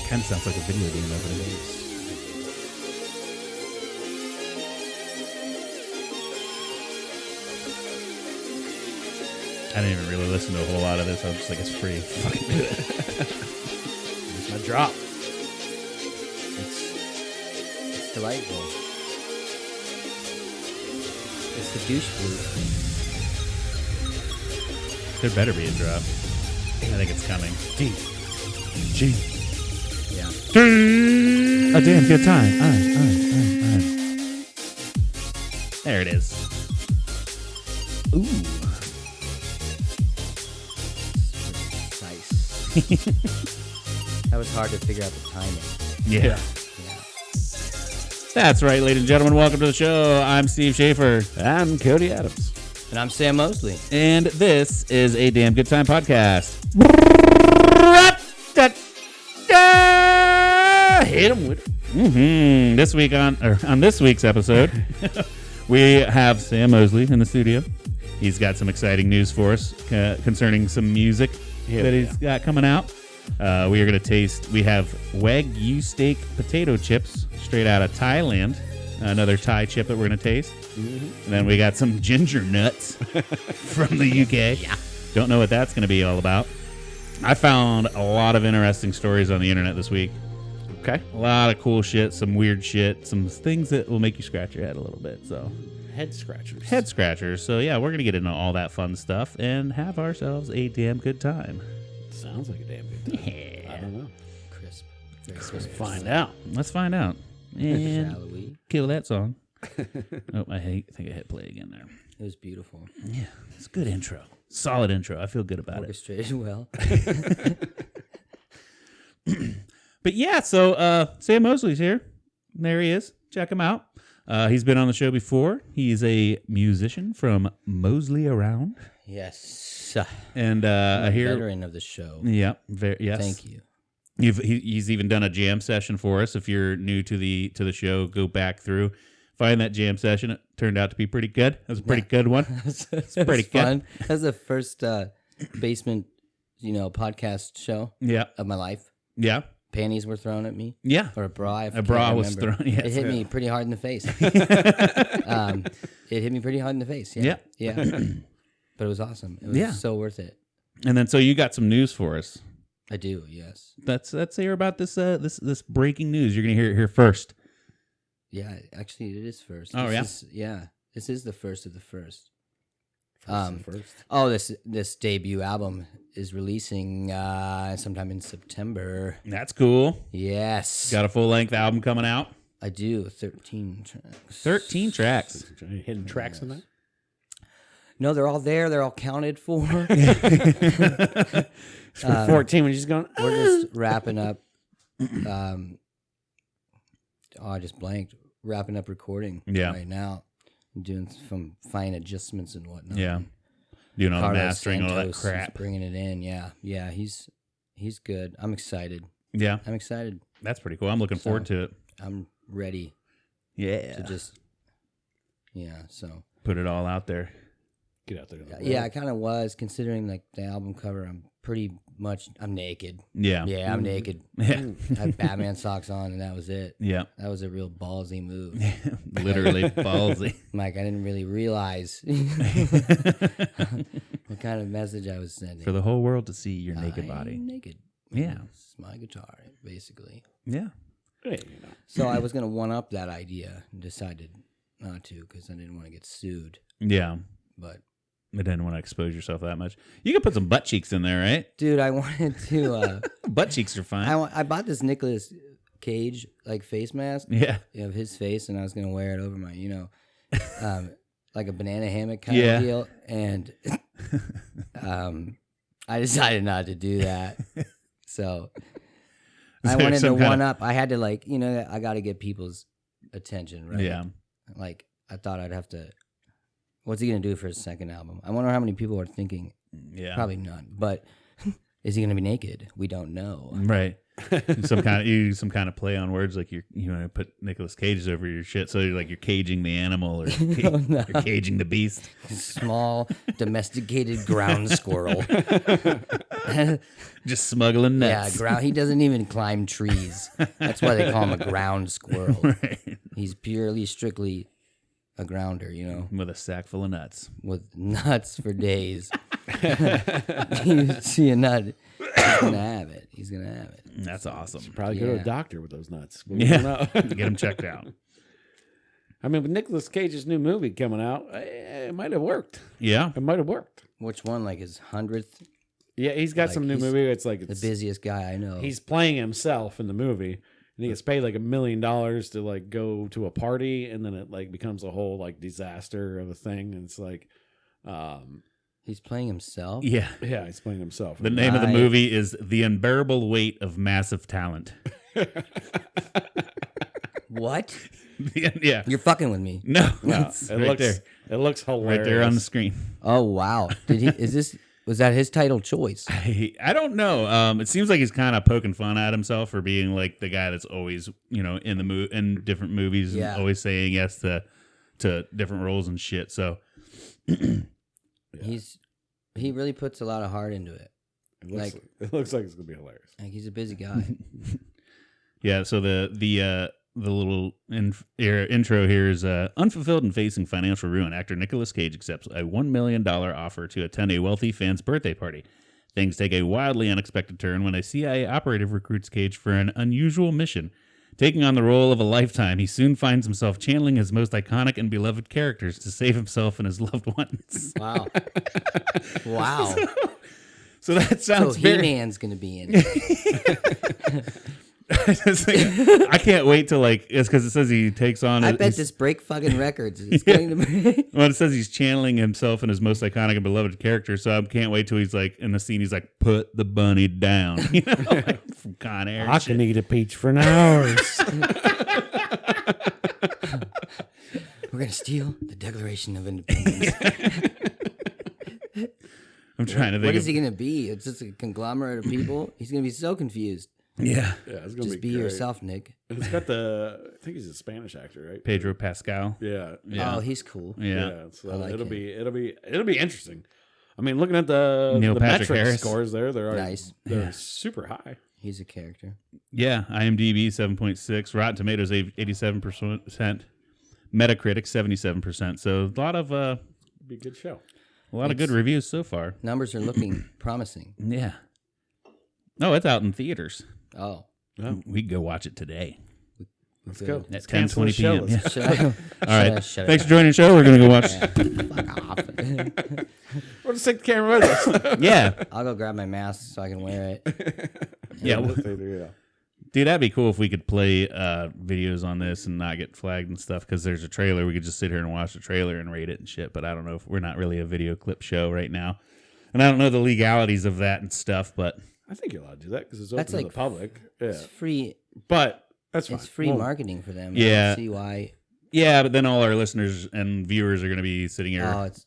Kind of sounds like a video game opening. I didn't even really listen to a whole lot of this. I was just like, it's free. Fucking do it. It's my drop. It's delightful. It's the douche blue. There better be a drop. I think it's coming. G. G. Yeah. A damn good time. There it is. Ooh. That was hard to figure out the timing. Yeah. That's right, ladies and gentlemen. Welcome to the show. I'm Steve Schaefer. I'm Cody Adams. And I'm Sam Mosley. And this is a Damn Good Time podcast. Hit him with Mm-hmm. This week on this week's episode, we have Sam Mosley in the studio. He's got some exciting news for us concerning some music that he's got coming out. We are going to taste. We have Wagyu steak potato chips straight out of Thailand. Another Thai chip that we're going to taste. Mm-hmm. And then we got some ginger nuts from the UK. Yeah. Don't know what that's going to be all about. I found a lot of interesting stories on the internet this week. Okay. A lot of cool shit, some weird shit, some things that will make you scratch your head a little bit. So head scratchers. Head scratchers. So yeah, we're going to get into all that fun stuff and have ourselves a damn good time. Sounds like a damn good time. Yeah. I don't know. Crisp. Very Let's crisp. find out. Let's find out. And Shall we? kill that song. Oh, I think I hit play again there. It was beautiful. Yeah, it's a good intro. Solid intro. I feel good about it. Orchestrated well. But yeah, so Sam Mosley's here. There he is. Check him out. He's been on the show before. He's a musician from Mosley Around. Yes. And I hear... Veteran of the show. Yeah, yes. Thank you. He's even done a jam session for us. If you're new to the show, go back through, find that jam session. It turned out to be pretty good. It was a pretty good one. It's pretty good. fun. That's the first basement, podcast show of my life. Yeah. Panties were thrown at me. Yeah. Or a bra. A bra was thrown. Yes. It hit me pretty hard in the face. It hit me pretty hard in the face. Yeah. Yeah. But it was awesome. It was so worth it. And then so you got some news for us. I do, yes. Let's hear about this breaking news. You're gonna hear it here first. Yeah, actually, it is first. Oh, This is the first of the first. First. Oh, this debut album is releasing sometime in September. That's cool. Yes, Got a full length album coming out. I do. 13 tracks. 13 tracks. Any hidden tracks in that? No, they're all there. They're all counted for. 14 when she's going. We're just wrapping up. I just blanked. Wrapping up recording right now. I'm doing some fine adjustments and whatnot. Yeah. Doing all the Carlos mastering, all that Santos is crap. bringing it in. Yeah. He's good. I'm excited. Yeah. I'm excited. That's pretty cool. I'm looking forward to it. I'm ready. Yeah. To just. Yeah. So. Put it all out there. Get out there. Yeah, I kind of was considering like the album cover. I'm naked. Yeah. Yeah, I'm naked. Yeah. I had Batman socks on, and that was it. Yeah. That was a real ballsy move. Literally ballsy. Mike, I didn't really realize what kind of message I was sending. For the whole world to see your naked body. I'm naked. Yeah. It's my guitar, basically. Yeah. Hey, So I was going to one-up that idea and decided not to because I didn't want to get sued. Yeah. But I didn't want to expose yourself that much. You could put some butt cheeks in there, right? dude, I wanted to. Butt cheeks are fine. I bought this Nicolas Cage like face mask. Yeah. Of his face, and I was gonna wear it over my, like a banana hammock kind of deal. And I decided not to do that. So I wanted to one up. I had to I got to get people's attention, right? Yeah. Like I thought I'd have to. What's he gonna do for his second album? I wonder how many people are thinking. Yeah. Probably none, but Is he going to be naked? We don't know. Right. some kind of play on words, like you want to put Nicolas Cage over your shit, so you're caging the animal or you're caging the beast. Small domesticated ground squirrel. Just smuggling nuts. Yeah, he doesn't even climb trees. That's why they call him a ground squirrel. Right. He's strictly a grounder, With a sack full of nuts. with nuts for days. You see a nut, he's gonna have it. That's awesome. Probably go to a doctor with those nuts. But Yeah. Get them checked out. I mean, with Nicolas Cage's new movie coming out, it might have worked. Yeah. It might have worked. Which one? Like his 100th? Yeah, he's got some new he's movie. It's like The busiest guy I know. he's playing himself in the movie, and he gets paid like $1 million to like go to a party, and then it like becomes a whole like disaster of a thing. And it's like, He's playing himself? Yeah. yeah, he's playing himself. The name of the movie is The Unbearable Weight of Massive Talent. What? Yeah. You're fucking with me. No. No, It's it right looks there. it looks hilarious. Right there on the screen. Oh, wow. Was that his title choice? I don't know. It seems like he's kind of poking fun at himself for being like the guy that's always, in different movies Yeah. and always saying yes to different roles and shit. So He really puts a lot of heart into it. It looks like it's gonna be hilarious. Like he's a busy guy. yeah. So the little intro here is unfulfilled and facing financial ruin. Actor Nicolas Cage accepts a $1 million offer to attend a wealthy fan's birthday party. Things take a wildly unexpected turn when a CIA operative recruits Cage for an unusual mission. Taking on the role of a lifetime, he soon finds himself channeling his most iconic and beloved characters to save himself and his loved ones. Wow. Wow. So that sounds very... He-Man's going to be in it. I can't wait to it's because it says he takes on. I bet this break fucking records. It's going to be. Well, it says he's channeling himself and his most iconic and beloved character. So I can't wait till he's like in the scene. He's like, "Put the bunny down," from Con Air. I can eat a peach for an hours. We're going to steal the Declaration of Independence. I'm trying to think. What is he going to be? It's just a conglomerate of people. He's going to be so confused. Yeah, it's gonna Just be be great. yourself, Nick. And it's got I think he's a Spanish actor, right? Pedro Pascal. Yeah. Oh, he's cool. Yeah. So I like it'll him. be interesting. I mean, looking at the Neil Patrick metric Harris. scores there, they're Nice. They're super high. He's a character. Yeah, IMDb 7.6, Rotten Tomatoes 87%, Metacritic 77%. So a lot of Be a good show. of good reviews so far. Numbers are looking promising. Yeah. Oh, it's out in theaters. Oh. Oh, We can go watch it today let's Good. go. at Let's cancel 10:20 the show. p.m. Yeah. Should I? All right. Shut it Thanks up. for joining the show. We're gonna go watch. Fuck off. We'll just take the camera with us. Yeah. I'll go grab my mask so I can wear it. Yeah. Yeah. Dude, that'd be cool if we could play videos on this and not get flagged and stuff, because there's a trailer. We could just sit here and watch the trailer and rate it and shit, but I don't know if we're not really a video clip show right now. And I don't know the legalities of that and stuff, but... I think you're allowed to do that because it's open That's to like the public. Yeah. It's free. But that's fine. It's free Well, marketing for them. Yeah. I don't see why. Yeah, but then all our listeners and viewers are going to be sitting here Oh, it's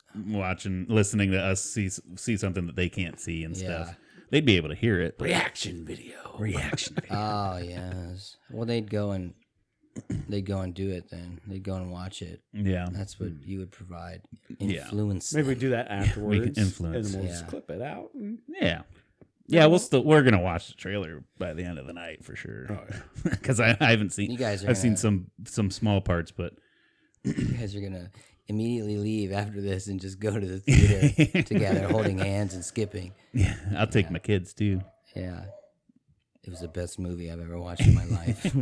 listening to us see something that they can't see and stuff. Yeah. They'd be able to hear it. But reaction video. reaction video. Oh yes. Well, they'd go and do it. Then they'd go and watch it. Yeah. That's what you would provide. Yeah. Influence. Maybe we them. do that afterwards. influence. And then we'll Yeah. just clip it out. Yeah. Yeah, we're gonna watch the trailer by the end of the night for sure. Oh, yeah. Because I haven't seen. You guys are I've seen gonna- some small parts, but You guys are gonna immediately leave after this and just go to the theater together, holding hands and skipping. yeah, I'll take my kids too. Yeah. It was the best movie I've ever watched in my life.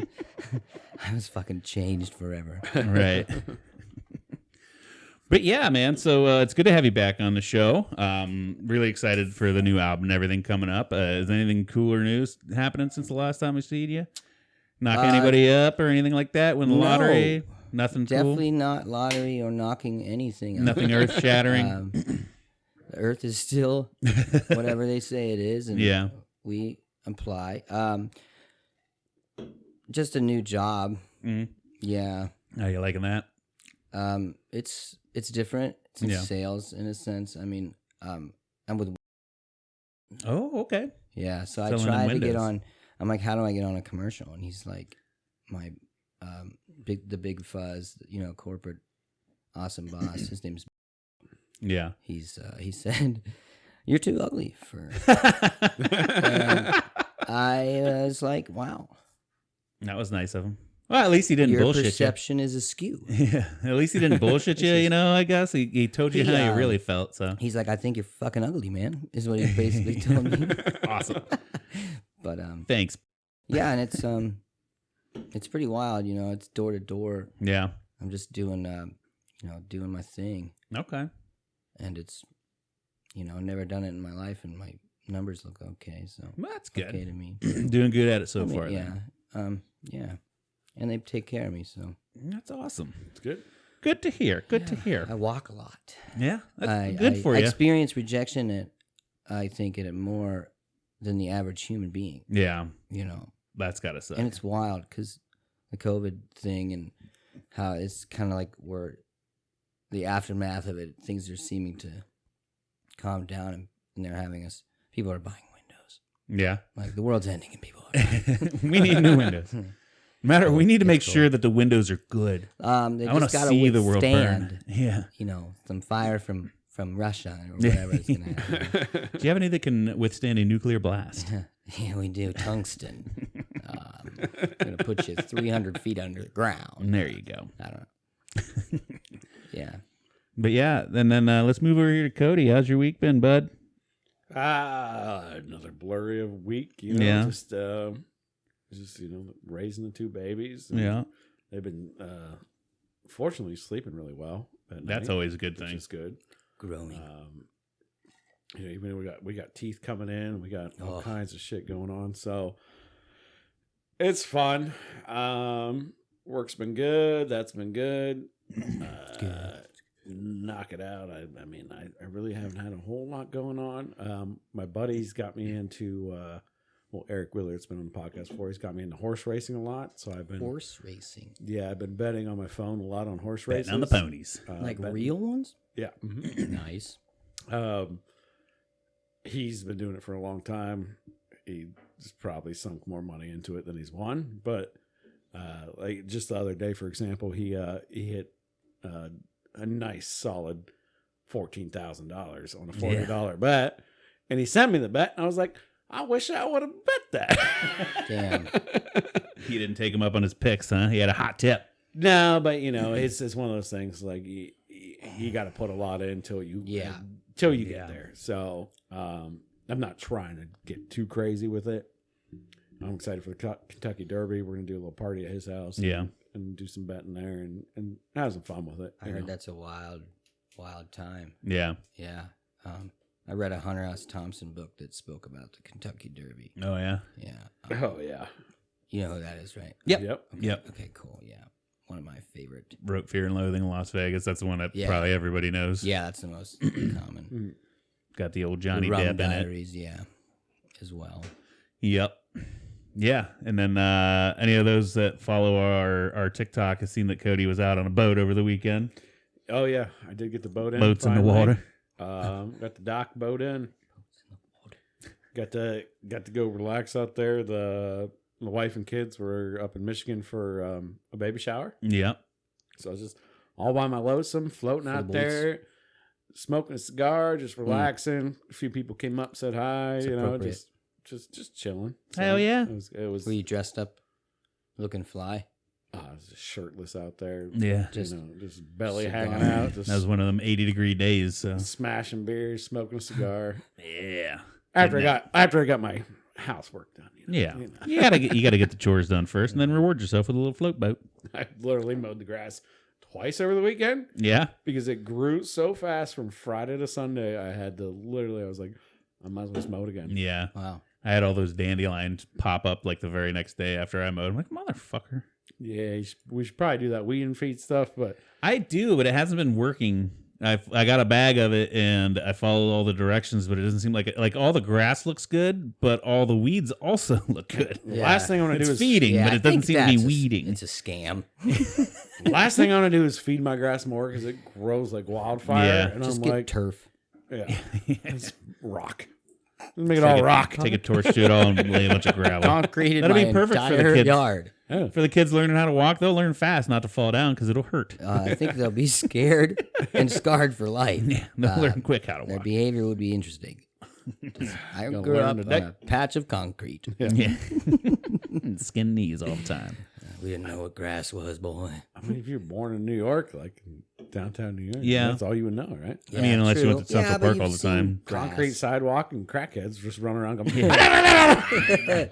I was fucking changed forever. Right. But yeah, man. So it's good to have you back on the show. Really excited for the new album and everything coming up. Is anything cooler news happening since the last time we seen you? Knock anybody up or anything like that? Win the lottery? Nothing Definitely not lottery or knocking anything. cool? Nothing earth shattering? The earth is still whatever they say it is, and Yeah. we apply. Just a new job. Mhm. Yeah. Are you liking that? It's different. It's in Yeah. sales in a sense. I mean, I'm with Oh, okay. Yeah, so I Selling tried to windows. get on. I'm like, how do I get on a commercial? And he's like, my the big fuzz, corporate awesome boss. His name's. Yeah. He said, "You're too ugly for." And I was like, "Wow, That was nice of him. Well, at least he didn't your bullshit perception is askew." Yeah, at least he didn't bullshit you. I guess he told you how you really felt. So he's like, "I think you're fucking ugly, man," is what he basically told me. Awesome. But Thanks. yeah, and it's pretty wild. It's door to door. Yeah. I'm just doing doing my thing, Okay. and it's never done it in my life, and my numbers look okay. So Well, that's good. okay to me. Doing good at it so I mean, far. yeah, then. yeah, and they take care of me. So That's awesome. It's good. Good to hear. Good to hear. I walk a lot. Yeah, that's good for I you. experience rejection I think at it more than the average human being. Yeah, You know, that's gotta suck. and it's wild because the COVID thing and how it's kind of like where the aftermath of it, things are seeming to calm down, and they're having us. People are buying windows. Yeah, Like the world's ending, and people are. Buying. we need new windows. We need to make sure that the windows are good. They I want just to gotta see the world withstand, burn. Yeah. some fire from Russia or whatever it's gonna happen. Do you have any that can withstand a nuclear blast? Yeah, we do. Tungsten. Gonna put you 300 feet under the ground. There you go. I don't know. Yeah. But yeah, and then let's move over here to Cody. How's your week been, bud? Another blurry of week. Yeah. Just raising the two babies. And Yeah, they've been fortunately sleeping really well. At that's night, always a good which thing. is good. Growing. Even we got teeth coming in, we got all Oh. kinds of shit going on, so it's fun. Work's been good. That's been good. Good. Knock it out. I mean, I really haven't had a whole lot going on. My buddy's got me into Eric Willard's been on the podcast before. He's got me into horse racing a lot, so I've been Horse racing. Yeah, I've been betting on my phone a lot on horse Betting races. on the ponies. Like betting- real ones? Yeah. mhm. Nice. He's been doing it for a long time. He's probably sunk more money into it than he's won. But like just the other day, for example, he hit a nice solid $14,000 on a $40 bet, and he sent me the bet, and I was like, I wish I would have bet that. Damn. He didn't take him up on his picks, huh? He had a hot tip. No, but it's one of those things like you got to put a lot in until you Yeah. get there. So I'm not trying to get too crazy with it. I'm excited for the Kentucky Derby. We're gonna do a little party at his house. Yeah. and do some betting there and have some fun with it. I heard that's a wild time. Yeah. Yeah. I read a Hunter S. Thompson book that spoke about the Kentucky Derby. Oh, yeah. Yeah. Oh yeah. You know who that is, right? Yep. Yep. Okay. Yep. Okay, cool. Yeah. One of my favorite. Wrote Fear and Loathing in Las Vegas. That's the one that Yeah. probably everybody knows. Yeah, that's the most common. Got the old Johnny The Rum Depp in it. Diaries, yeah, as well. Yep. Yeah. And then any of those that follow our TikTok have seen that Cody was out on a boat over the weekend. Oh yeah. I did get the boat in. Boats in the finally. water. Got the dock boat in. Got to go relax out there. My wife and kids were up in Michigan for a baby shower. Yep. So I was just all by my lonesome, floating For the out boys. there, smoking a cigar, just relaxing. A few people came up, said hi. It's you know, appropriate. just chilling. Hell yeah. It was Were you dressed up, looking fly? I was just shirtless out there. Yeah. Just Just belly cigar. hanging out, just That was one of them 80-degree days. So smashing beers, smoking a cigar. yeah. after I got my housework done. Yeah. You know. You gotta get the chores done first, and then reward yourself with a little float boat. I literally mowed the grass twice over the weekend Yeah. because it grew so fast from Friday to Sunday. I had to literally, I was like, I might as well just mow it again. Yeah. wow. I had all those dandelions pop up like the very next day after I mowed. I'm like, motherfucker. Yeah, we should probably do that weed and feed stuff, but I do, but it hasn't been working. I got a bag of it and I followed all the directions, but it doesn't seem like all the grass looks good, but all the weeds also look good. the last thing I want to It's do is feeding, Yeah, but I it doesn't think seem to be that's weeding. It's a scam. last thing I want to do is feed my grass more because it grows like wildfire. Yeah. And Just I'm get like, turf. yeah, it's rock. Make it all rock. Take a torch to it all and lay a bunch of gravel. Concreted That'll my be perfect for the entire kids. yard. Yeah. For the kids learning how to walk, they'll learn fast not to fall down because it'll hurt. I think they'll be scared and scarred for life. They'll learn quick how to Their walk. behavior would be interesting. I Gonna grew learn up today. on a patch of concrete. Yeah. Skin knees all the time. We didn't know what grass was, boy. I mean, if you're born in New York, like downtown New York, Yeah. that's all you would know, right? I mean, unless you true. went to Central Yeah, but Park you've all the seen time. grass. Concrete sidewalk and crackheads just running around going,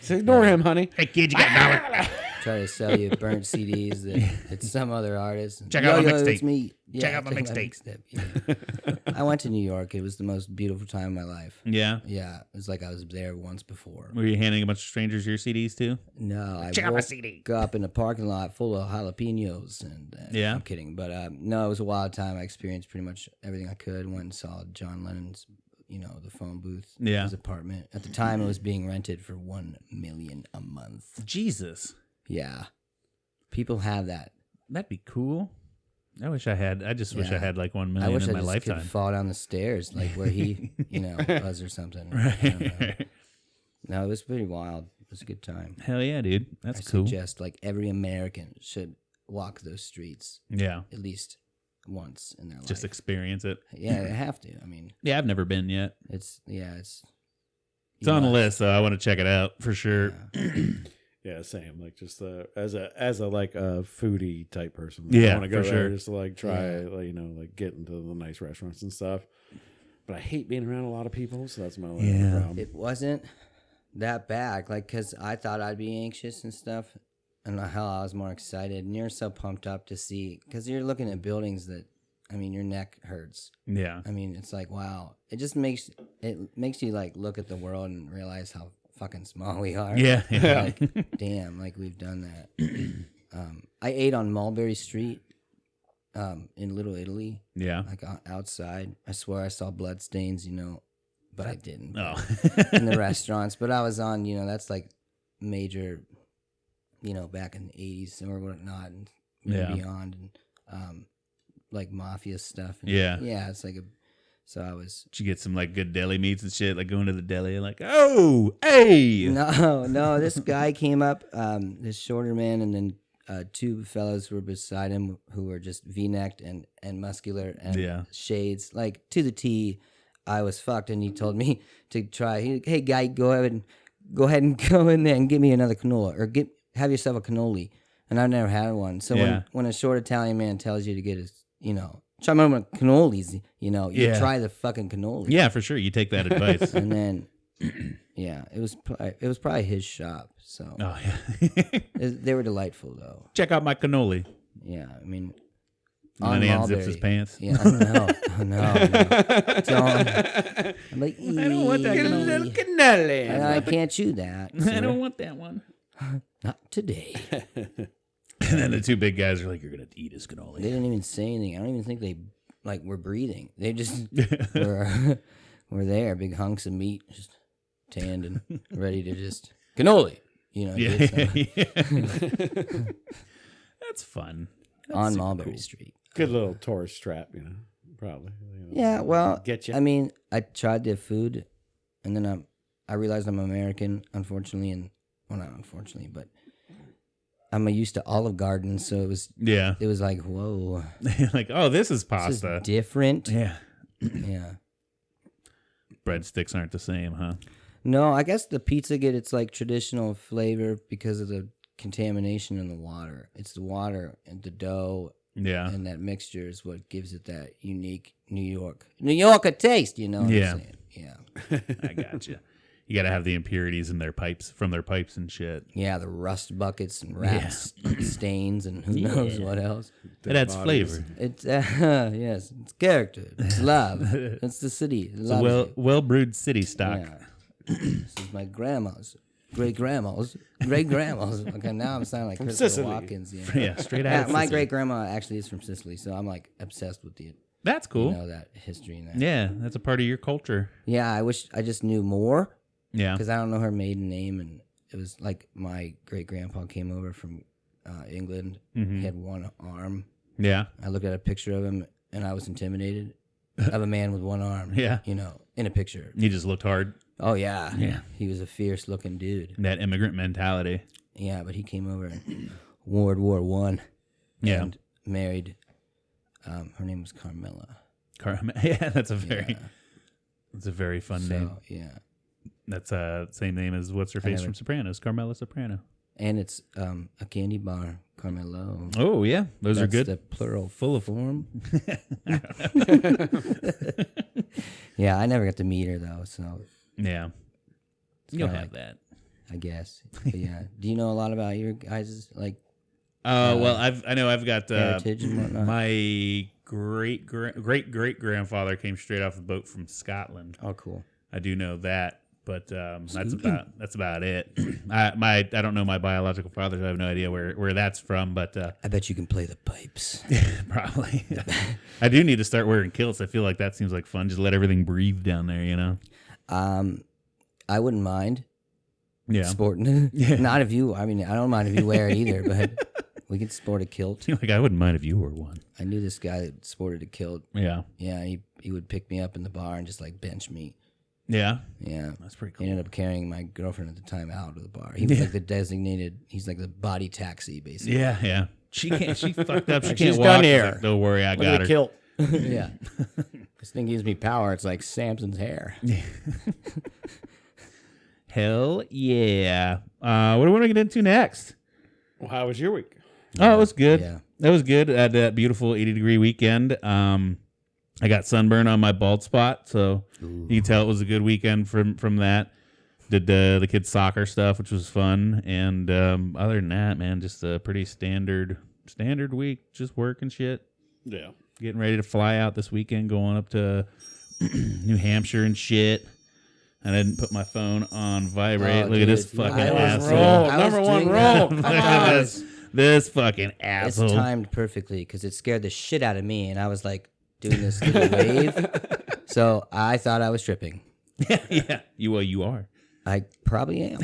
so ignore him, honey. Hey, kid, you got $1. Try to sell you burnt CDs that it's some other artist. Check out my It's mixtape. me. Check out my check mixtape. Yeah. I went to New York. It was the most beautiful time of my life. Yeah. Yeah, it was like I was there once before. Were you handing a bunch of strangers your CDs too? No, I Check out my woke CD. up in a parking lot full of jalapenos, and Yeah? I'm kidding, but no, it was a wild time. I experienced pretty much everything I could. Went and saw John Lennon's, the phone booth, Yeah. his apartment. At the time, it was being rented for $1 million a month. Jesus. Yeah, people have that. That'd be cool. I wish I had. I just wish I Yeah. had like 1 I million wish in I my just lifetime. could fall down the stairs like where he, was or something. I don't know. Right. No, it was pretty wild. It was a good time. Hell yeah, dude. That's I cool. suggest like every American should walk those streets Yeah. at least once in their Just life. experience it. Yeah, they have to. I mean, Yeah, I've never been yet. it's It's on the list, so I want to check it out for sure. Yeah. Yeah, same. Like just as a like a foodie type person. Yeah, I want to go for there sure. just to like try, Yeah. like get into the nice restaurants and stuff. But I hate being around a lot of people, so that's my only Yeah. problem. It wasn't that bad, like, because I thought I'd be anxious and stuff, and hell, I was more excited. And you're so pumped up to see, because you're looking at buildings that, I mean, your neck hurts. Yeah. I mean, it's like, wow. It just makes you like look at the world and realize how fucking small we are. Yeah. Yeah. Like, damn, like we've done that. I ate on Mulberry Street in Little Italy, Yeah. like outside. I swear I saw blood stains, but I didn't. Oh. In the restaurants. But I was on, that's like major, back in the 80s or whatnot, and Yeah. beyond, and like mafia stuff. And, Yeah. Yeah, it's like so I was. Did you get some like good deli meats and shit? Like going to the deli and like, oh, hey. No, this guy came up, this shorter man, and then two fellows were beside him who were just V-necked and muscular and Yeah. shades, like to the T. I was fucked, and he told me to try. Hey, guy, go ahead and go in there and give me another canola, or have yourself a cannoli. And I've never had one. So Yeah. when a short Italian man tells you to get his, try my cannolis, you Yeah. try the fucking cannoli. Yeah, for sure. You take that advice. And then, yeah, it was probably his shop. So Oh, yeah. they were delightful, though. Check out my cannoli. Yeah, I mean, And then he unzips his pants. Yeah, no. Don't. I'm like, I don't want that cannoli. Cannoli. I can't chew that. I sir. don't want that one. Not today. And then the two big guys are like, you're going to eat his They cannoli. didn't even say anything. I don't even think they were breathing. They just were there, big hunks of meat, just tanned and ready to just cannoli. Get some. That's fun. On super Mulberry cool. Street. Good little tourist trap, probably. Yeah, well, Get you. I mean, I tried their food, and then I realized I'm American, unfortunately, and well, not unfortunately, but I'm used to Olive Garden, so it was Yeah. like, whoa, Like, oh, this is this pasta. is different. Yeah. Yeah. Breadsticks aren't the same, huh? No, I guess the pizza get its like traditional flavor because of the contamination in the water. It's the water and the dough Yeah. and that mixture is what gives it that unique New Yorker taste. You know what Yeah. I'm saying? Yeah. I gotcha. You got to have the impurities in their pipes, from their pipes and shit. Yeah, the rust buckets and rats stains and who knows what else. It adds bodies. flavor. It's yes, it's character. It's love. It's the city. It's a well brewed city stock. Yeah. This is my grandma's, great grandma's. Okay, now I'm sounding like Christopher Sicily. Watkins. Yeah. Yeah, straight out. Yeah, of my Sicily. great grandma actually is from Sicily, so I'm like obsessed with That's cool. that history and that. Yeah, that's a part of your culture. Yeah, I wish I just knew more Yeah. because I don't know her maiden name, and it was like my great grandpa came over from England. Mm-hmm. He had one arm. Yeah. I looked at a picture of him and I was intimidated. of a man with one arm. Yeah. You know, in a picture. He just looked hard. Oh, yeah. Yeah. He was a fierce looking dude. That immigrant mentality. Yeah, but he came over in World War One. Yeah. And married, her name was Carmela. Yeah, that's a very fun name. Yeah. That's same name as what's her face from Sopranos, Carmela Soprano. And it's a candy bar, Carmelo. Oh yeah, those are good. The plural, Full of form. Yeah, I never got to meet her though, so yeah, you'll have that, I guess. But yeah, do you know a lot about your guys' like? Well, I've got heritage and whatnot. My great grandfather came straight off the boat from Scotland. Oh, cool. I do know that. But that's about it. I don't know my biological father. So I have no idea where that's from. But I bet you can play the pipes. Probably. I do need to start wearing kilts. I feel like that seems like fun. Just let everything breathe down there. You know. I wouldn't mind. Yeah. Sporting it. Yeah. Not if you. I mean, I don't mind if you wear it either. But we could sport a kilt. Like I wouldn't mind if you wore one. I knew this guy that sported a kilt. Yeah. Yeah. He would pick me up in the bar and just like bench me. Yeah. Yeah. That's pretty cool. He ended up carrying my girlfriend at the time out of the bar. He was like the designated, he's like the body taxi, basically. Yeah, yeah. She fucked up. She Like, can't she's walk. done here. Like, don't worry, I Look got at her. the kilt. Yeah. This thing gives me power. It's like Samson's hair. Hell yeah. What do we want to get into next? Well, how was your week? Oh, it was good. Yeah. That was good. I had that beautiful 80-degree weekend. I got sunburn on my bald spot, so you can tell it was a good weekend from that. Did the kids' soccer stuff, which was fun, and other than that, man, just a pretty standard week, just working shit. Yeah. Getting ready to fly out this weekend, going up to New Hampshire and shit. I didn't put my phone on vibrate. Look at this fucking asshole. Number one roll. Come on. This fucking asshole. It's timed perfectly because it scared the shit out of me, and I was like doing this little wave. So I thought I was tripping. Yeah. You are. I probably am.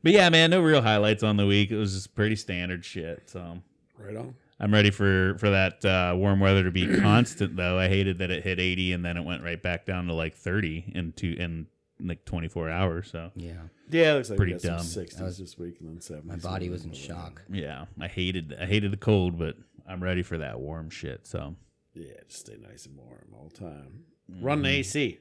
But yeah, man, no real highlights on the week. It was just pretty standard shit. So Right on. I'm ready for that warm weather to be constant, though. I hated that it hit 80 and then it went right back down to like 30 in like 24 hours. So Yeah. Yeah, it looks like Pretty we got dumb. some 60s this week and then 70s. My body was in shock. yeah, I hated the cold, but I'm ready for that warm shit. So Yeah, just stay nice and warm all the time. Run the AC.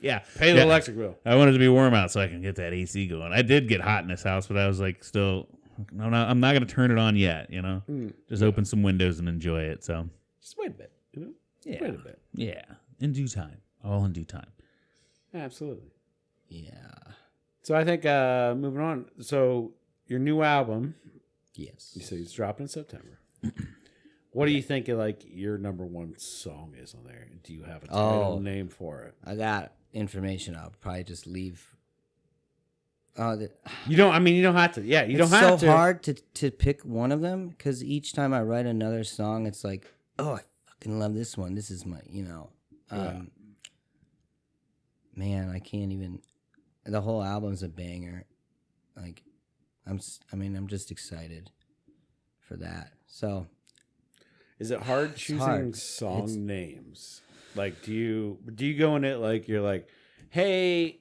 yeah, Pay the electric bill. I wanted to be warm out so I can get that AC going. I did get hot in this house, but I was like, still, I'm not going to turn it on yet. You know, just open some windows and enjoy it. So Just wait a bit. You know? yeah, Wait a bit. yeah, in due time, all in due time. Absolutely. Yeah. So I think moving on. So your new album, Yes. you say it's dropping in September. What do you think like your number one song is on there? Do you have a title name for it? I got information. I'll probably just leave. You don't. I mean, you don't have to. Yeah, you don't have to. It's so hard to pick one of them because each time I write another song, it's like, oh, I fucking love this one. This is my, man, I can't even. The whole album's a banger. Like, I'm just excited for that. So, is it hard choosing song names? Like, do you go in it like you're like, hey,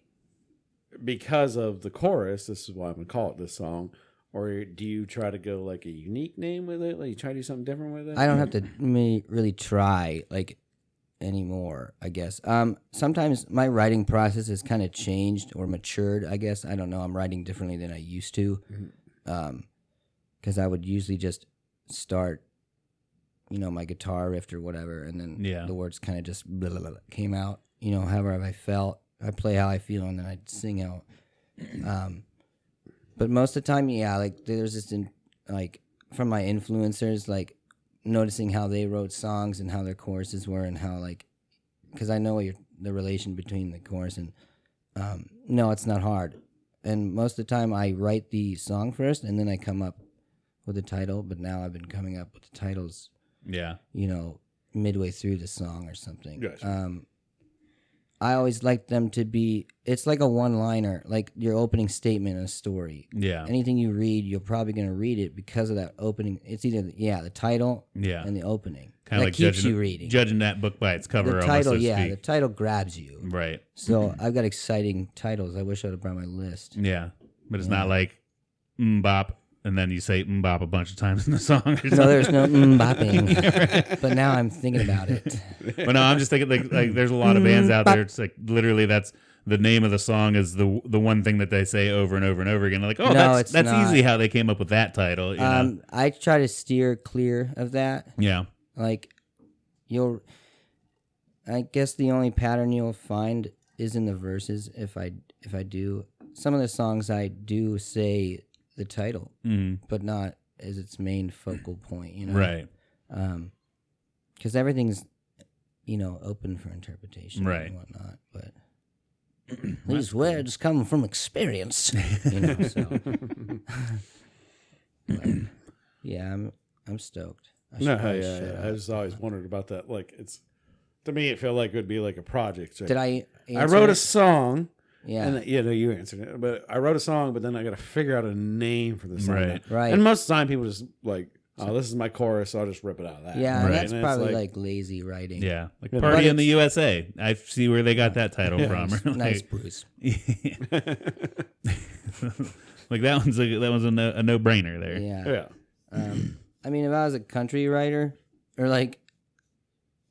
because of the chorus, this is why I'm gonna call it this song, or do you try to go like a unique name with it? Like, you try to do something different with it? I don't have to really try like anymore, I guess. Sometimes my writing process has kind of changed or matured, I guess. I don't know. I'm writing differently than I used to. Because I would usually just start, my guitar riff or whatever, and then the words kind of just blah, blah, blah, came out, however I felt. I play how I feel, and then I'd sing out. But most of the time, like there's this, from my influencers, like noticing how they wrote songs and how their choruses were and how, because I know the relation between the chorus and, no, it's not hard. And most of the time I write the song first and then I come up with a title, but now I've been coming up with the titles, midway through the song or something. Gotcha. I always like them to be, it's like a one-liner, like your opening statement in a story. Yeah. Anything you read, you're probably going to read it because of that opening. It's either, the title and the opening. kind of like keeps you reading. Judging that book by its cover. The title, almost, so to the speak. title grabs you. Right. So I've got exciting titles. I wish I would have brought my list. Yeah, but it's not like bop, and then you say bop a bunch of times in the song. Or No, there's no bopping. But now I'm thinking about it. But no, I'm just thinking like there's a lot of bands out there. It's like literally that's the name of the song is the one thing that they say over and over and over again. Like, oh, No, that's not. easy how they came up with that title. You know? I try to steer clear of that. Yeah. Like, I guess the only pattern you'll find is in the verses. If I do, some of the songs I do say the title, but not as its main focal point. You know, Right. Because everything's open for interpretation, Right. and whatnot. But these words come from experience, So, but, yeah, I'm stoked. I just always wondered about that. Like, it's to me, it felt like it would be like a project. Right? Did I? I wrote it? a song. Yeah. And you answered it. But I wrote a song, but then I got to figure out a name for the song. Right. And most of the time, people just like, oh, this is my chorus, so I'll just rip it out of that. Yeah, Right. that's And probably it's like lazy writing. Yeah, like Yeah, Party but in the USA. I see where they got that title from. Nice, Like, Bruce. like that one's a no brainer there. Yeah. Yeah. I mean, if I was a country writer, or like,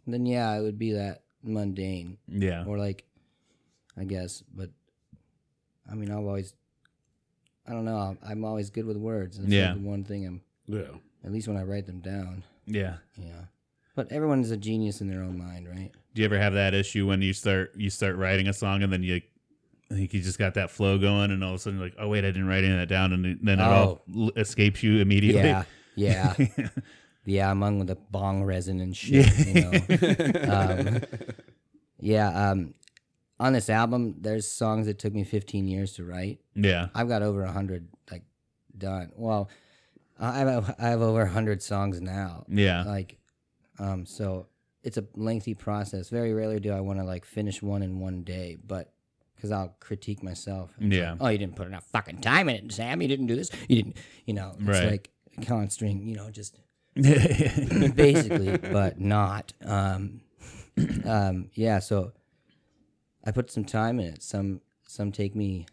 then yeah, it would be that mundane, Yeah. or like, I guess. But I mean, I don't know. I'm always good with words. That's Yeah. like the one thing Yeah. at least when I write them down. Yeah. Yeah. But everyone is a genius in their own mind, right? Do you ever have that issue when you start writing a song and then I think you just got that flow going and all of a sudden you're like, oh wait, I didn't write any of that down, and then it all escapes you immediately. Yeah. Yeah. Yeah, among the bong resin and shit, on this album, there's songs that took me 15 years to write. Yeah. I've got over 100 like done. Well, I have over 100 songs now. Yeah. Like, so it's a lengthy process. Very rarely do I want to like finish one in one day, but because I'll critique myself. Yeah. Like, oh, you didn't put enough fucking time in it, Sam. You didn't do this. You didn't. It's Right. like a con string. Just basically, but not. Yeah. So I put some time in it. Some take me.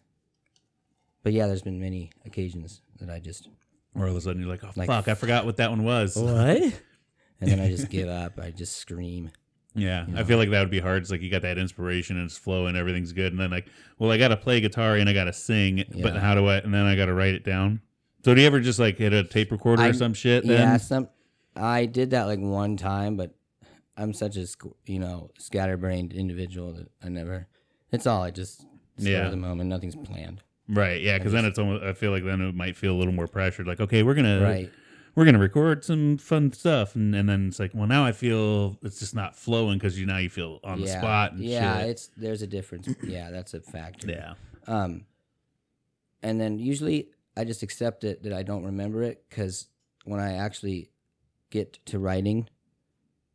But yeah, there's been many occasions that I just. Or all of a sudden you're like, oh Like, fuck, I forgot what that one was. What? And then I just give up. I just scream. Yeah, I feel like that would be hard. It's like you got that inspiration and it's flowing, everything's good, and then like, well, I got to play guitar and I got to sing, but Yeah. how do I? And then I got to write it down. So do you ever just like hit a tape recorder or some shit? Then? Yeah, I did that like one time, but I'm such a scatterbrained individual that I never. It's all I just spur of the moment. Nothing's planned. Right. Yeah, because then it's almost. I feel like then it might feel a little more pressured. Like, okay, we're gonna record some fun stuff, and then it's like, well, now I feel it's just not flowing because now you feel on the spot. And shit. There's a difference. Yeah, that's a factor. Yeah. And then usually I just accept it that I don't remember it, because when I actually get to writing,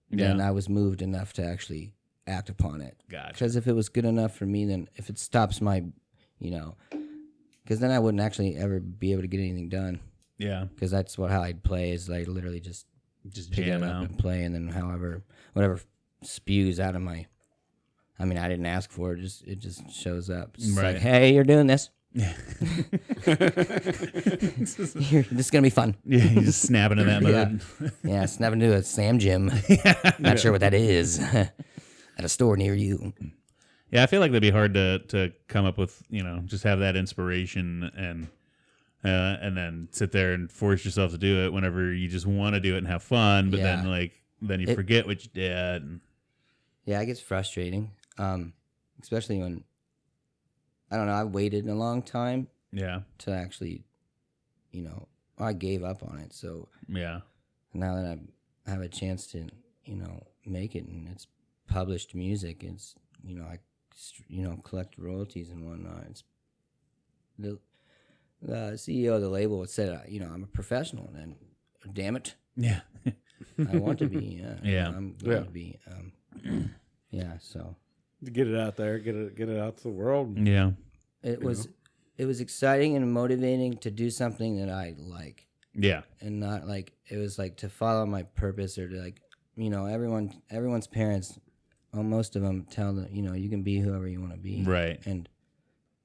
then I was moved enough to actually act upon it. Gotcha. Because if it was good enough for me, then if it stops my, because then I wouldn't actually ever be able to get anything done. Yeah. Because that's how I'd play, is like literally just pick jam it up out and play, and then whatever spews out of my. I mean, I didn't ask for it; it just shows up. It's just like, hey, you're doing this. This is gonna be fun. Yeah, you just snapping in that mode. Yeah, snapping to a Sam Jim. Not sure what that is. At a store near you. Yeah, I feel like that'd be hard to come up with, just have that inspiration and then sit there and force yourself to do it whenever you just want to do it and have fun, but then you forget what you did. And... Yeah, it gets frustrating, especially when, I don't know, I waited a long time to actually, I gave up on it. So now that I have a chance to, make it, and it's published music, it's, I collect royalties and whatnot. It's the CEO of the label said, I'm a professional, and damn it, I want to be. I'm going to be. So to get it out there, get it out to the world. Yeah, it was exciting and motivating to do something that I like. Yeah, and not like it was like to follow my purpose, or to like everyone's parents, well, most of them tell them, you can be whoever you want to be. Right. And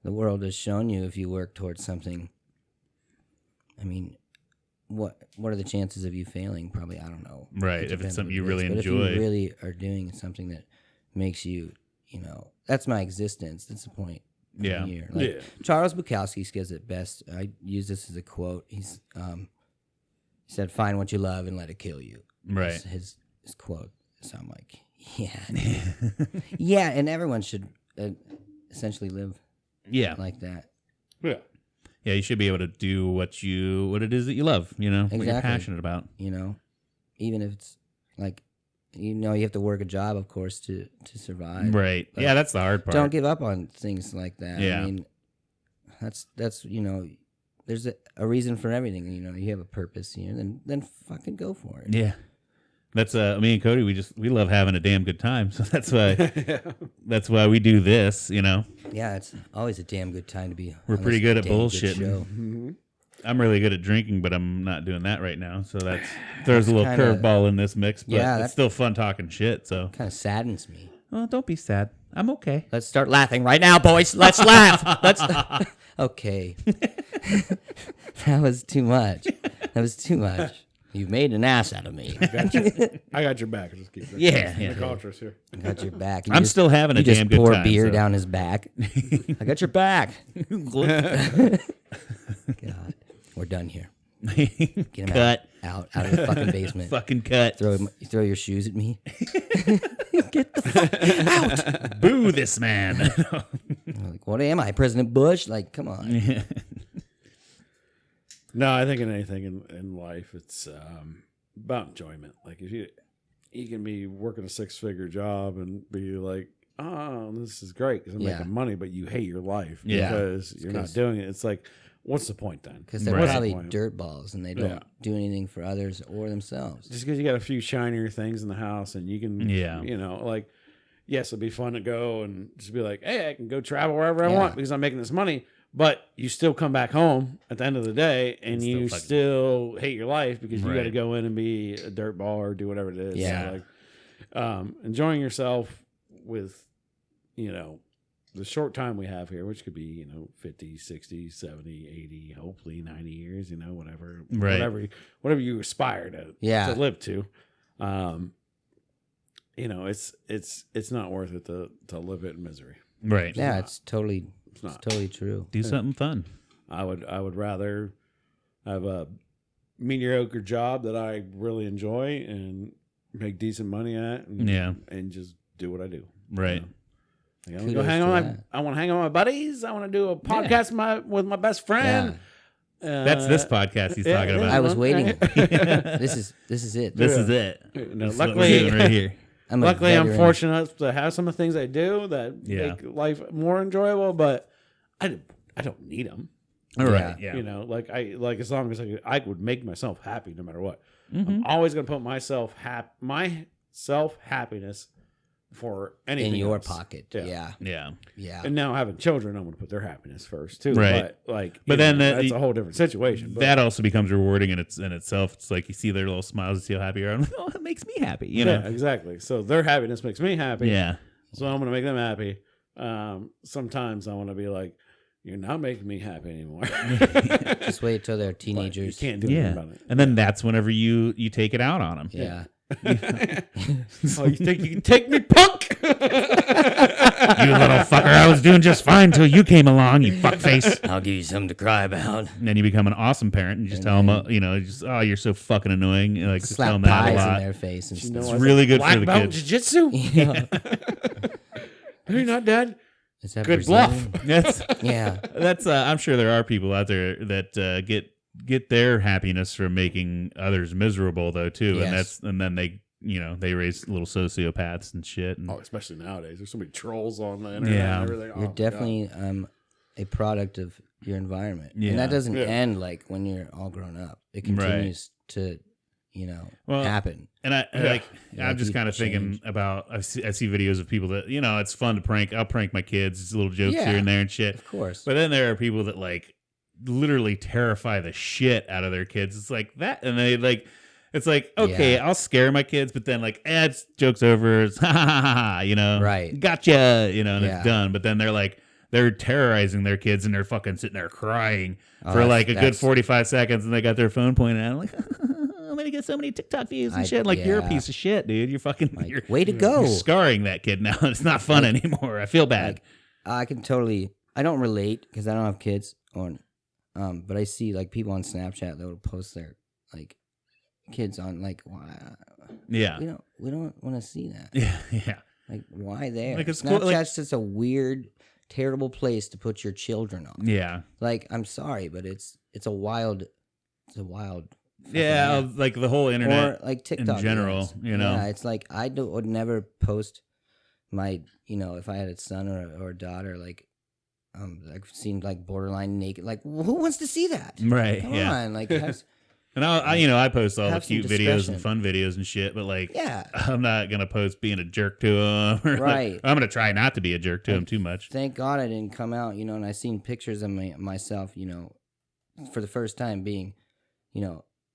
the world has shown you if you work towards something. I mean, what are the chances of you failing? Probably, I don't know. Right. If it's something you really enjoy. If you really are doing something that makes you, that's my existence. That's the point. Yeah. Here. Charles Bukowski says it best. I use this as a quote. He said, "Find what you love and let it kill you." Right. That's his quote. So I'm like, yeah. Yeah, and everyone should essentially live like that. Yeah. Yeah, you should be able to do what it is that you love, what you're passionate about. Even if it's like, you have to work a job, of course, to survive. Right. Yeah, that's the hard part. Don't give up on things like that. Yeah. I mean, that's there's a reason for everything. You have a purpose, then fucking go for it. Yeah. That's me and Cody. We love having a damn good time, so that's why we do this. Yeah, it's always a damn good time to be. We're pretty good at bullshitting. Mm-hmm. I'm really good at drinking, but I'm not doing that right now. So that throws a little curveball in this mix. But it's still fun talking shit. So kind of saddens me. Well, don't be sad. I'm okay. Let's start laughing right now, boys. Let's laugh. Okay. That was too much. You've made an ass out of me. I got your back. Just keep the cultures here. I got your back. I'm still having a damn good time. You just pour beer down his back. I got your back. God, we're done here. Get him Cut. out of the fucking basement. Fucking cut. Throw your shoes at me. Get the fuck out. Boo this man. Like, what am I, President Bush? Like, come on. Yeah. No, I think in anything in life, it's about enjoyment. Like if you can be working a 6-figure job and be like, oh, this is great because I'm making money, but you hate your life because you're not doing it. It's like, what's the point then? Because they're probably dirtballs and they don't do anything for others or themselves. Just because you got a few shinier things in the house and you can, like, yes, it'd be fun to go and just be like, hey, I can go travel wherever I want because I'm making this money. But you still come back home at the end of the day and you still hate your life because you got to go in and be a dirtball or do whatever it is. Yeah. So like, enjoying yourself with, the short time we have here, which could be, 50, 60, 70, 80, hopefully 90 years, whatever you aspire to live to. It's not worth it to live it in misery. Right. Yeah, it's totally true. Do something fun. I would rather have a mediocre job that I really enjoy and make decent money at and just do what I do. Right. I want to hang on with my buddies. I want to do a podcast with my best friend. Yeah. That's this podcast he's talking about. I was waiting. This is it. This is it. Luckily, right here. I'm fortunate to have some of the things I do that make life more enjoyable, but I don't need them. All right. Yeah. As long as I would make myself happy no matter what. Mm-hmm. I'm always going to put myself happiness for anything in your else. Pocket. Yeah. And now having children, I'm going to put their happiness first too. Right. But then that's a whole different situation. That also becomes rewarding in itself. It's like you see their little smiles, you see how happy they are. I'm like, oh, it makes me happy. Yeah, exactly. So their happiness makes me happy. Yeah. So I'm going to make them happy. Sometimes I want to be like, you're not making me happy anymore. Just wait till they're teenagers. You can't do anything about it. And then that's whenever you take it out on them. Yeah. Oh, you think you can take me, punk? You little fucker. I was doing just fine until you came along, you fuckface. I'll give you something to cry about. And then you become an awesome parent and just tell them, you're so fucking annoying. Like, just tell them that a lot. In their face and stuff. It's really good for the kids. Jiu-jitsu? Yeah. Are you not dead? Is that good Brazilian? bluff. That's I'm sure there are people out there that get their happiness from making others miserable though too. Yes. And then they raise little sociopaths and shit. And, especially nowadays. There's so many trolls on the internet and everything. You're definitely a product of your environment. Yeah. And that doesn't end like when you're all grown up. It continues to happen. And I'm just kind of thinking about, I see videos of people that, it's fun to prank. I'll prank my kids. It's little jokes here and there and shit. Of course. But then there are people that like literally terrify the shit out of their kids. It's like that. And they like, It's like, okay, I'll scare my kids, but then like, it's joke's over. It's, ha ha ha ha, you know, Right. Gotcha, you know, and it's done. But then they're terrorizing their kids, and they're fucking sitting there crying for like a good 45 seconds, and they got their phone pointed at them, like, I'm gonna get so many TikTok views and shit. Like, you're a piece of shit, dude. You're fucking way to go. You're scarring that kid now. It's not fun anymore. I feel bad. I can totally. I don't relate because I don't have kids, but I see like people on Snapchat that will post their like kids on like, wow, yeah, we don't want to see that. Yeah. Like, why there? Like, it's Snapchat's cool, like, just a weird, terrible place to put your children on. Yeah. Like, I'm sorry, but it's a wild. Yeah, like the whole internet, or like TikTok in general, you know. Yeah, it's like would never post my, if I had a son or a daughter, like, I've seen like borderline naked. Like, who wants to see that? Right? Come yeah. on, like, and I post all the cute videos discretion. and fun videos and shit, but like, yeah, I'm not gonna post being a jerk to him. Right. I'm gonna try not to be a jerk to him too much. Thank God I didn't come out, and I seen pictures of myself, for the first time being,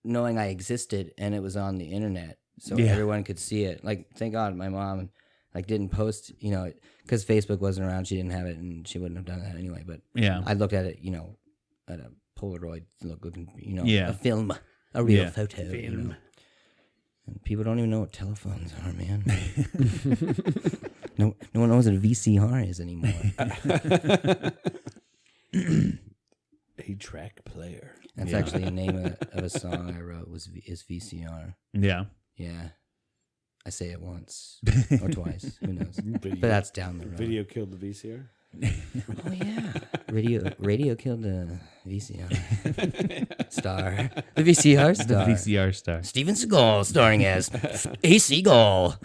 knowing I existed and it was on the internet, so everyone could see it. Like, thank God my mom like didn't post, because Facebook wasn't around. She didn't have it, and she wouldn't have done that anyway. But yeah, I looked at it, at a Polaroid looking, yeah, a film, a real photo. And people don't even know what telephones are, man. No one knows what a VCR is anymore. 8-track player. That's actually the name of a song I wrote is VCR. Yeah. Yeah. I say it once or twice. Who knows? But that's down the road. Video killed the VCR. Oh yeah. Radio killed the VCR star. The VCR star. The VCR star. Steven Seagal starring as A. Seagal.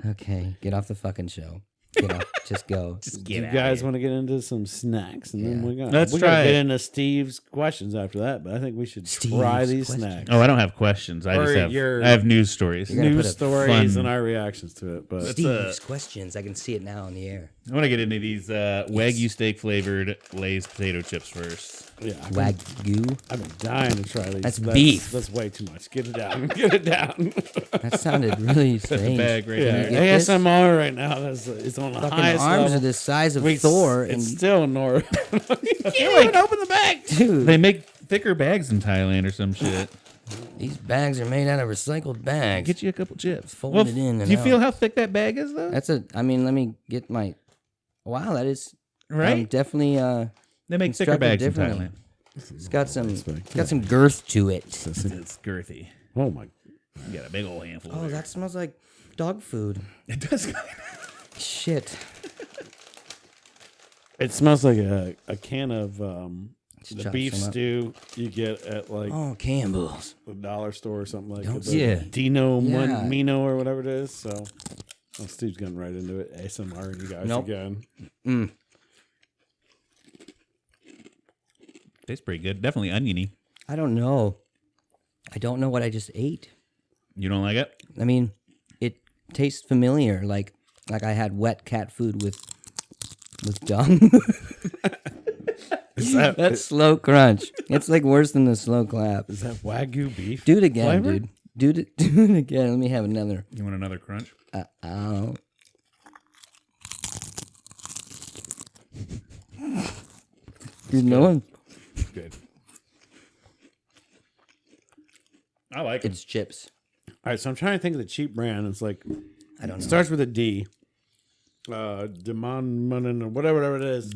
Okay, get off the fucking show. Get off. Just go. Just Do get you out guys of here. want to get into some snacks, and then we got Let's we try gotta get it. into Steve's questions after that. But I think we should Steve's try these questions. snacks. Oh, I don't have questions. I Or just have your- I have news stories. You're gonna News put a stories fun- and our reactions to it. But Steve's questions. I can see it now on the air. I want to get into these Wagyu steak flavored Lay's potato chips first. yeah, Wagyu. I've been dying to try these. That's beef. That's way too much. Get it down. Get it down. That sounded really strange. bag right Can there. you get this? ASMR right now. It's on the Fucking highest arms level. are the size of Wait, Thor, it's and still Nora. You can't even open the bag. dude, They make thicker bags in Thailand or some shit. these bags are made out of recycled bags. Get you a couple chips. Fold it in and do you feel out. how thick that bag is though? Let me get my. Wow, that is Right? definitely. They make thicker constructed bags in differently. Thailand. It's got some respect. got some girth to it. It's girthy. Oh my! You got a big old handful. Oh, there. that smells like dog food. It does. Shit. It smells like a can of the chop beef some up. stew you get at like Oh, Campbell's. the dollar store or something like Don't- that. yeah. Dino Yeah. Mino or whatever it is. So, Steve's getting right into it. ASMR, you guys Nope. again. Tastes pretty good. Definitely oniony. I don't know. I don't know what I just ate. You don't like it? I mean, it tastes familiar, like I had wet cat food with dung. That's slow crunch. It's like worse than the slow clap. Is that Wagyu beef? Do it again, flavor? dude. Do it again. Let me have another. You want another crunch? Ow. Dude, no one. Good. I like it. It's chips. All right, so I'm trying to think of the cheap brand. It's like I don't it know. starts with a D. Demon or whatever it is.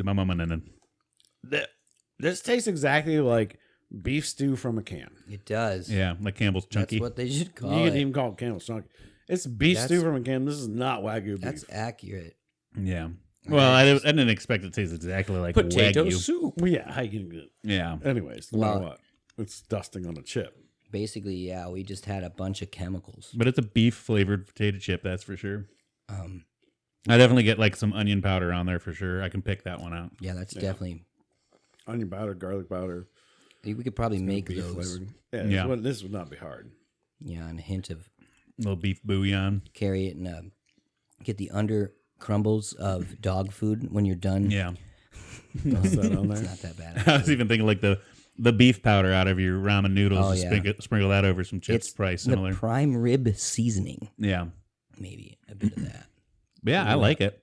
This tastes exactly like beef stew from a can. It does. Yeah, like Campbell's Chunky. That's what they should You call can it. even call it Campbell's Chunky. It's beef That's- stew from a can. This is not Wagyu beef. That's accurate. Yeah. Well, I didn't expect it to taste exactly like Wagyu. soup. Well, yeah, how you can get it? Yeah. Anyways, no matter Well- what, it's dusting on a chip. Basically, yeah, we just had a bunch of chemicals. But it's a beef flavored potato chip, that's for sure. I definitely get like some onion powder on there for sure. I can pick that one out. Yeah, that's definitely. Onion powder, garlic powder, We could probably make beef those. flavored. Yeah, Yeah. This would not be hard. Yeah, and a hint of A little beef bouillon. carry it and get the under crumbles of dog food when you're done. Yeah. Toss that on It's there. not that bad. I was even thinking like the the beef powder out of your ramen noodles. Oh, Just yeah. sprinkle that over some chips. It's Probably similar. the prime rib seasoning. Yeah. Maybe a bit of that. But yeah, I like it.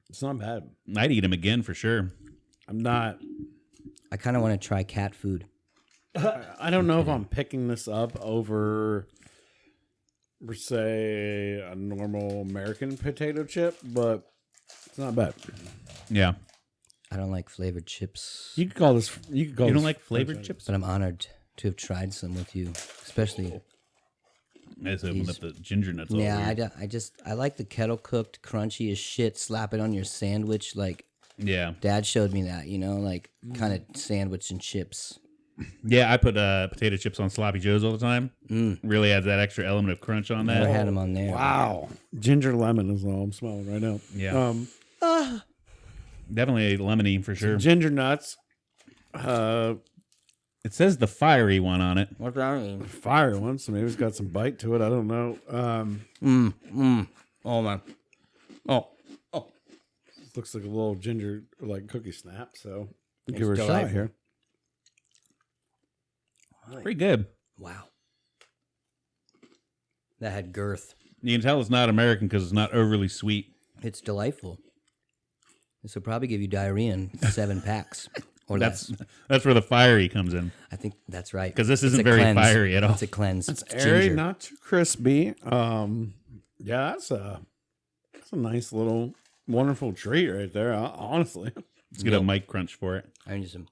It's not bad. I'd eat them again for sure. I'm not. I kind of want to try cat food. I don't know if I'm picking this up over, per se, a normal American potato chip, but it's not bad. Yeah. I don't like flavored chips, You could call this. You could call. You don't this like flavored French chips? but I'm honored to have tried some with you, especially. I just opened up the ginger nuts. all Yeah, weird. I like the kettle cooked, crunchy as shit. Slap it on your sandwich, like Yeah. Dad showed me that. Like kind of sandwich and chips. Yeah, I put potato chips on sloppy joes all the time. Really adds that extra element of crunch on that. Never had them on there. Wow, ginger lemon is all I'm smelling right now. Yeah. Definitely lemony for sure. Ginger nuts, It says the fiery one on it. What's that mean? fire one, so maybe it's got some bite to it. I don't know. Oh man. Oh. Looks like a little ginger like cookie snap. So It's give her a shot delightful. here. Pretty good. Wow. That had girth. You can tell it's not American because it's not overly sweet. It's delightful. This will probably give you diarrhea in 7 packs or That's less. that's where the fiery comes in. I think that's right. 'Cause this It's isn't a very cleanse. fiery at all. It's a cleanse. It's It's airy, ginger. not too crispy. Yeah, that's a nice little wonderful treat right there. Honestly, Let's get a mic crunch for it. I need some.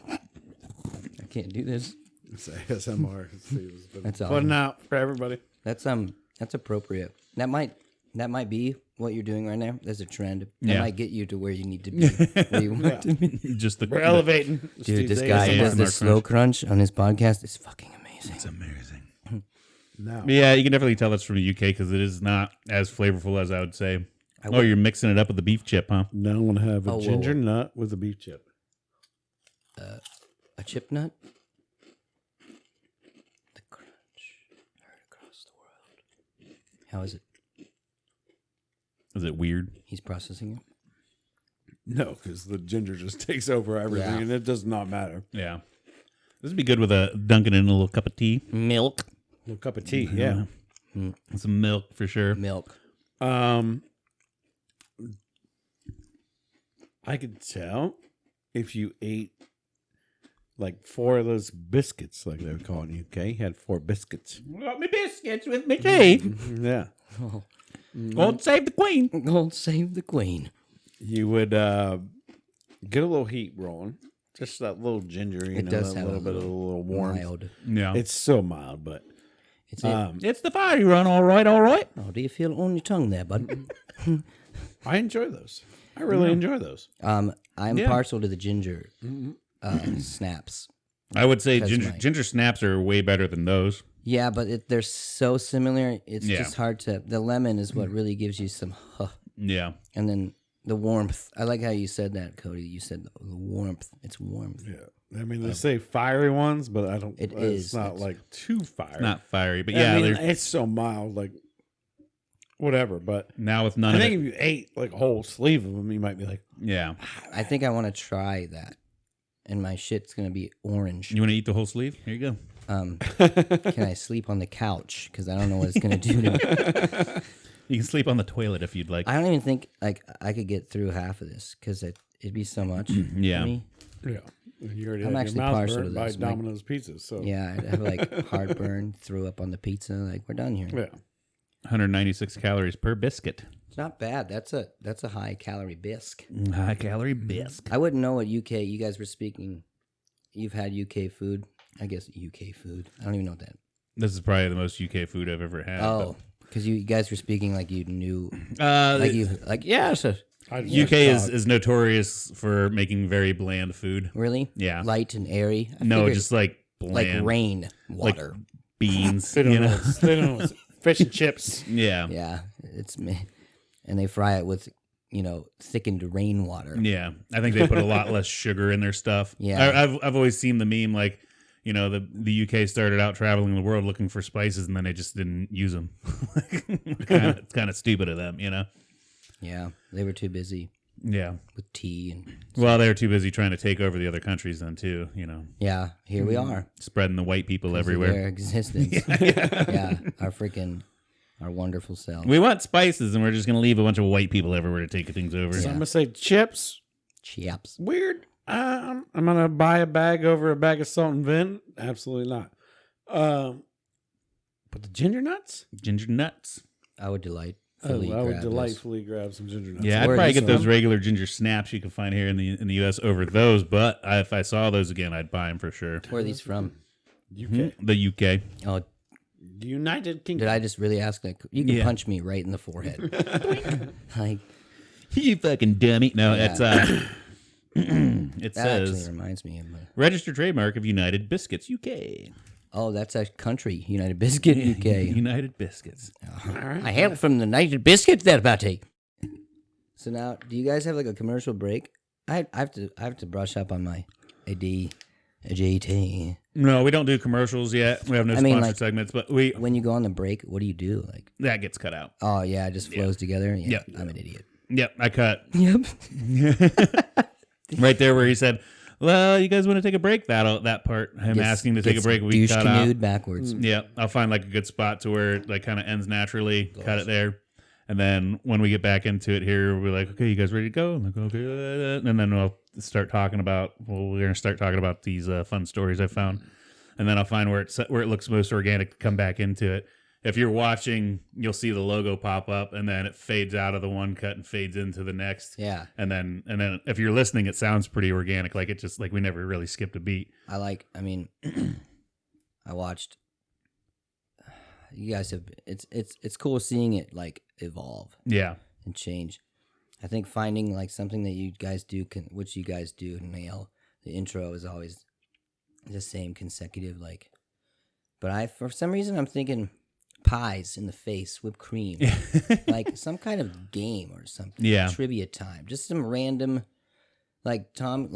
I can't do this. it's ASMR. Steve's been That's putting awesome. out for everybody. That's appropriate. That might be what you're doing right now. There's a trend. That Yeah. might get you to where you need to be. Where you want to be. Just the We're elevating. Dude, Steve's this guy ASMR. does the ASMR slow crunch on his podcast. It's fucking amazing. It's amazing. No. But yeah, you can definitely tell that's from the UK because it is not as flavorful as I would say. Oh, you're mixing it up with the beef chip, huh? Now I'm gonna have a Oh, whoa, ginger whoa. nut with a beef chip. A chip nut? The crunch heard across the world. How is it? Is it weird? He's processing it. No, because the ginger just takes over everything, Yeah. and it does not matter. Yeah. This would be good with a dunking in a little cup of tea. Milk. A little cup of tea, yeah. Some milk for sure. Milk. I could tell if you ate like 4 of those biscuits, like they would call it in the UK. You had 4 biscuits. Got me biscuits with me tea. Yeah. Oh, God save the queen. God save the queen. You would get a little heat rolling. Just that little ginger, It does a have little a bit of a little warmth. Mild. Yeah. It's so mild, but It's it. It's the fiery run, all right, all right. Oh, do you feel it on your tongue there, bud? I enjoy those. I really enjoy those. I'm Yeah. partial to the ginger snaps. I would say That's mine. ginger snaps are way better than those. Yeah, but they're so similar. It's Yeah. just hard to. The lemon is what really gives you some, Yeah. and then the warmth. I like how you said that, Cody. You said the warmth. It's warmth. Yeah. I mean, they say fiery ones, but I don't. It it's is. not It's- like too fiery. Not fiery, but I yeah, mean, they're it's so mild, like whatever. But now with none I of think it. if you ate like a whole sleeve of them, you might be like, Yeah. I think I want to try that, and my shit's gonna be orange. You want to eat the whole sleeve? Here you go. Can I sleep on the couch? Because I don't know what it's gonna do to me. You can sleep on the toilet if you'd like. I don't even think like I could get through half of this because it'd be so much. Yeah. For me. yeah. And you already I'm had actually your mouth partial burnt to by this. My- Domino's pizzas. So Yeah, I'd have like heartburn, threw up on the pizza. Like we're done here. yeah. 196 calories per biscuit. It's not bad. That's a high calorie bisque. High calorie biscuit. I wouldn't know what UK. You guys were speaking. You've had UK food. I guess UK food. I don't even know what that. This is probably the most UK food I've ever had. Oh, because you guys were speaking like you knew. but, Like you like yeah. I just UK thought- is notorious for making very bland food. Really? Yeah. Light and airy. I No, figured just like like bland. rain water. beans. They don't you know. know? They don't know. What's, fish and chips. Yeah. Yeah, it's me. And they fry it with thickened rainwater. Yeah, I think they put a lot less sugar in their stuff. Yeah. I've always seen the meme like, the UK started out traveling the world looking for spices and then they just didn't use them. It's kind of stupid of them, Yeah, they were too busy. Yeah. with tea and Well, they're too busy trying to take over the other countries then too, yeah. Here we are, spreading the white people 'cause of everywhere. their existence. Yeah, our wonderful selves. We want spices, and we're just going to leave a bunch of white people everywhere to take things over. So I'm gonna say chips. Chaps. Weird. I'm gonna buy a bag over a bag of salt and vin. Absolutely not. But the ginger nuts. Ginger nuts. I would delight. I would delightfully grab some ginger nuts. Yeah, I'd Where are probably these get those from? regular ginger snaps you can find here in the U.S. over those. But if I saw those again, I'd buy them for sure. Where are these from? UK. The UK. Oh, United Kingdom. did I just really ask? Like, you can punch me right in the forehead. Like, You fucking dummy. No, Yeah. it's it that actually says reminds me of. registered trademark of United Biscuits UK. Oh, that's a country, United Biscuit, UK. United Biscuits. All right. I hail from the United Biscuit that about to. So now, do you guys have like a commercial break? I have to brush up on my JT. No, we don't do commercials yet. We have no I mean, sponsored like- segments, but we When you go on the break, what do you do? Like, that gets cut out. oh yeah, it just flows together. Yeah, Yep. I'm an idiot. Yep, I cut Yep. right there where he said, "Well, you guys want to take a break?" That part, him asking to take a break, we douche cut out. canoed backwards. Yeah, I'll find like a good spot to where it like kind of ends naturally. Cut it there, and then when we get back into it here, we're like, "Okay, you guys ready to go?" I'm like, "Okay," and then we'll start talking about. Well, we're gonna start talking about these fun stories I found, and then I'll find where it looks most organic to come back into it. If you're watching, you'll see the logo pop up, and then it fades out of the one cut and fades into the next. Yeah, And then if you're listening, it sounds pretty organic, like it just like we never really skipped a beat. I mean, I watched. You guys have it's cool seeing it like evolve Yeah. and change. I think finding like something that you guys do which you guys do and nail. The intro is always the same consecutive like. But for some reason I'm thinking pies in the face, whipped cream, like some kind of game or something. Yeah. Trivia time, just some random, like Tom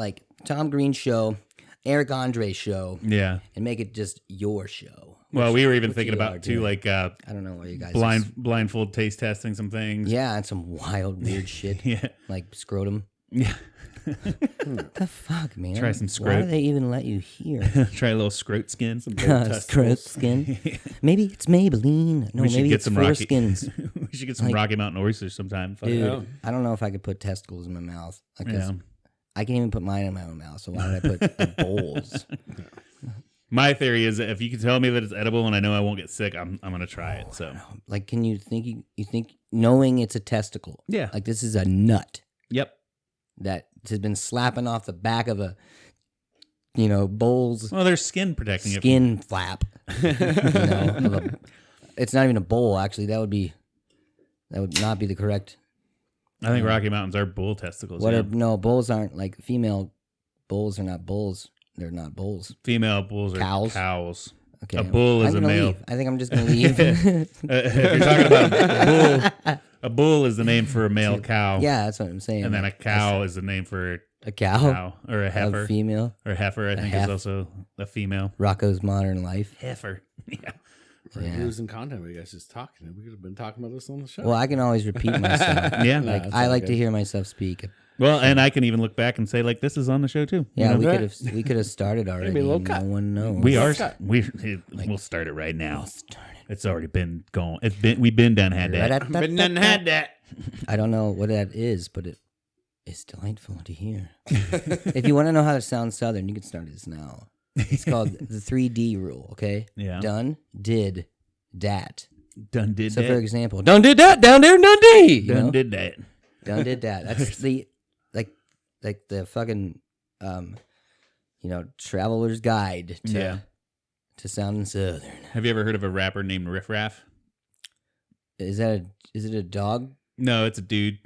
Green show, Eric Andre show, Yeah. and make it just your show. Well, we were even which thinking you are about too, doing. like I don't know what you guys blindfold taste testing some things. Yeah, and some wild weird shit Yeah. like scrotum. Yeah. What the fuck, man? Try some Why do scrot. they even let you hear? Try a little scrote skin. Scrot skin. Maybe it's Maybelline. No, We should maybe get it's some Rocky- foreskins. We should get some Like- Rocky Mountain oysters sometime. Fuck Dude, it. I don't know if I could put testicles in my mouth. Like, 'cause Yeah. I can't even put mine in my own mouth. So why did I put bowls? My theory is that if you can tell me that it's edible and I know I won't get sick, I'm gonna try it. So Like, can you think you think knowing it's a testicle? yeah. Like this is a nut Yep. that has been slapping off the back of a, bowl's Well, there's skin protecting it. skin flap. It's not even a bowl. Actually, that would not be the correct. I think Rocky Mountains are bull testicles. What yeah. are no bulls aren't like female bulls are not bulls. They're not bulls. Female bulls are Cows? cows. Okay, A bull is I'm a gonna male. leave. I think I'm just gonna leave. If you're talking about a bull is the name for a male cow. Yeah, that's what I'm saying. And then a cow is the name for a cow, a cow or a heifer. a female. Or heifer, I think, heifer. is also a female. Rocco's Modern Life. Heifer. Yeah. For losing content, we guys just talking. We could have been talking about this on the show. Well, I can always repeat myself. Yeah. Like that's I all like good. to hear myself speak. Well, and I can even look back and say, like, this is on the show too. Yeah, know we that? could have started already. Maybe a little and cut. No one knows. We are. cut. We'll start it right now. It's already been going. We've been done had that. been done had that. I don't know what that is, but it is delightful to hear. If you want to know how to sound Southern, you can start this now. It's called the 3D rule. Okay. Yeah. Done, did, dat. Done did So, that. for example, done did that down there in Dundee. You Done know? did that. Done did that. That's the like the fucking traveler's guide to sounding Southern. Have you ever heard of a rapper named Riff Raff? Is it a dog? No, it's a dude.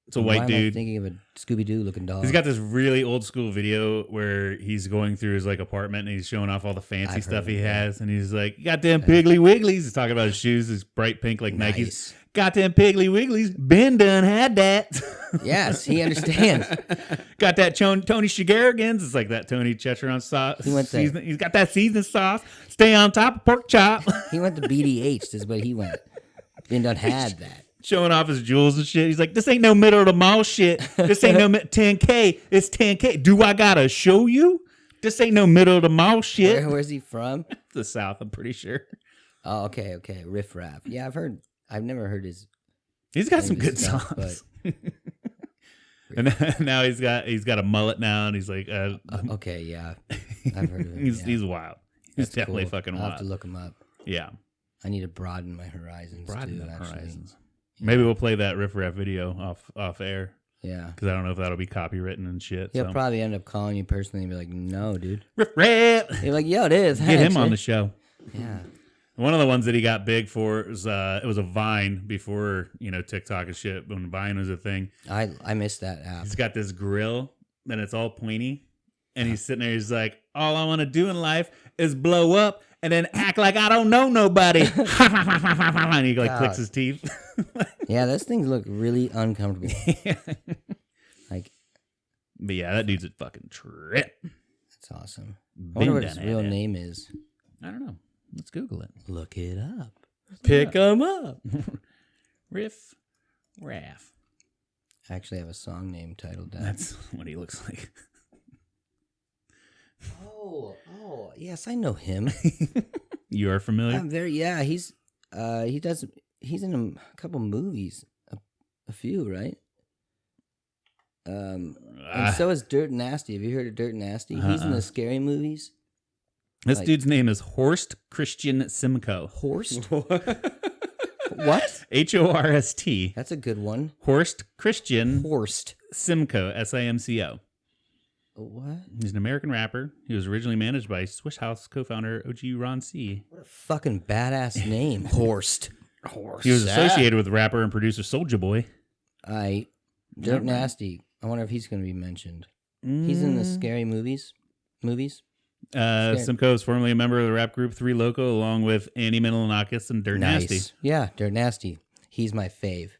It's a Why white am I dude. thinking of a Scooby Doo looking dog. He's got this really old school video where he's going through his like apartment and he's showing off all the fancy I've stuff heard he of that. has, and he's like, "Goddamn Piggly Wigglies!" He's talking about his shoes, his bright pink like Nikes. Nice. Goddamn Piggly Wigglies, Ben done had that. Yes, he understands. Got that Tony Shigarigans. It's like that Tony Checcheron sauce. He went there. He's got that seasoning sauce. Stay on top of pork chop. He went to BDH. Is what he went. And done had that. showing off his jewels and shit. He's like, this ain't no middle of the mall shit. This ain't no 10K. It's 10K. Do I gotta show you? This ain't no middle of the mall shit. Where's he from? The South, I'm pretty sure. Oh, okay. Riff Raff. Yeah, I've never heard his. He's got some good stuff, songs. And now he's got a mullet now, and he's like, okay, yeah, I've heard of him. He's wild. He's That's definitely cool. fucking I'll wild. have to look him up. Yeah, I need to broaden my horizons. Horizons. Maybe we'll play that Riff Raff video off air. Yeah, because I don't know if that'll be copywritten and shit. He'll so. probably end up calling you personally and be like, "No, dude." Riff Raff. You're like, "Yo, it is." Get him on the show. Yeah. One of the ones that he got big for was it was a Vine before TikTok and shit. When Vine was a thing, I missed that app. He's got this grill and it's all pointy, and he's sitting there. He's like, "All I want to do in life is blow up and then act like I don't know nobody." And he like clicks his teeth. Yeah, those things look really uncomfortable. But yeah, that dude's a fucking trip. That's awesome. I wonder what his real name is. I don't know. Let's Google it. Look it up. Pick him up. Riff Raff. I actually have a song name titled that. That's what he looks like. Oh, yes, I know him. You are familiar? I'm he's in a couple movies, a few, right? And so is Dirt Nasty. Have you heard of Dirt Nasty? He's in the scary movies. This dude's name is Horst Christian Simcoe. Horst? What? Horst. That's a good one. Horst Christian Horst Simcoe, Simco. What? He's an American rapper. He was originally managed by Swish House co-founder OG Ron C. What a fucking badass name. Horst. He was associated with rapper and producer Soulja Boy. Dirt Nasty. I wonder if he's going to be mentioned. He's in the scary movies. Simcoe is formerly a member of the rap group 3 Loco, along with Andy Milonakis and Dirt Nasty. Yeah, Dirt Nasty. He's my fave.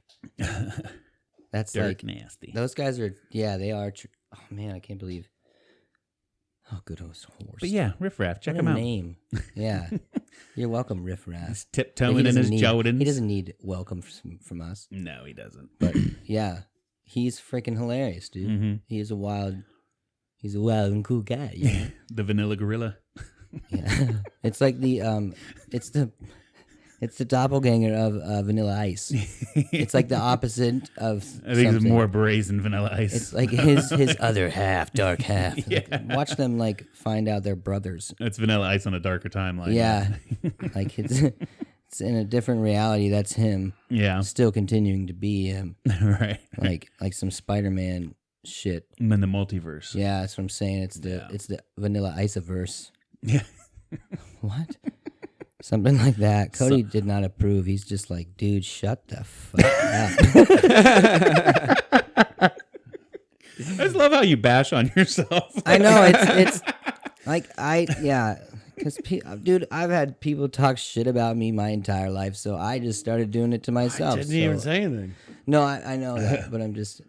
That's Dirt Nasty. Those guys are. Yeah, they are. Oh man, I can't believe. Oh, good Horst. But yeah, Riff Raff, check him out. Name. Yeah, you're welcome, Riff Raff. He's tiptoeing in his Jordans. He doesn't need welcome from us. No, he doesn't. But yeah, he's freaking hilarious, dude. Mm-hmm. He's a wild and cool guy. You know? The Vanilla Gorilla. Yeah, it's like it's the doppelganger of Vanilla Ice. It's like the opposite of. I think it's more brazen Vanilla Ice. It's like his other half, dark half. Yeah. Like, watch them find out they're brothers. It's Vanilla Ice on a darker timeline. Yeah, like it's in a different reality. That's him. Yeah, still continuing to be him. Right. Like some Spider-Man shit. In the multiverse. Yeah, that's what I'm saying. It's the Vanilla Ice-averse. Yeah. What? Something like that. Cody did not approve. He's just like, dude, shut the fuck up. I just love how you bash on yourself. I know it's like because dude, I've had people talk shit about me my entire life, so I just started doing it to myself. I didn't even say anything. No, I know that, but I'm just.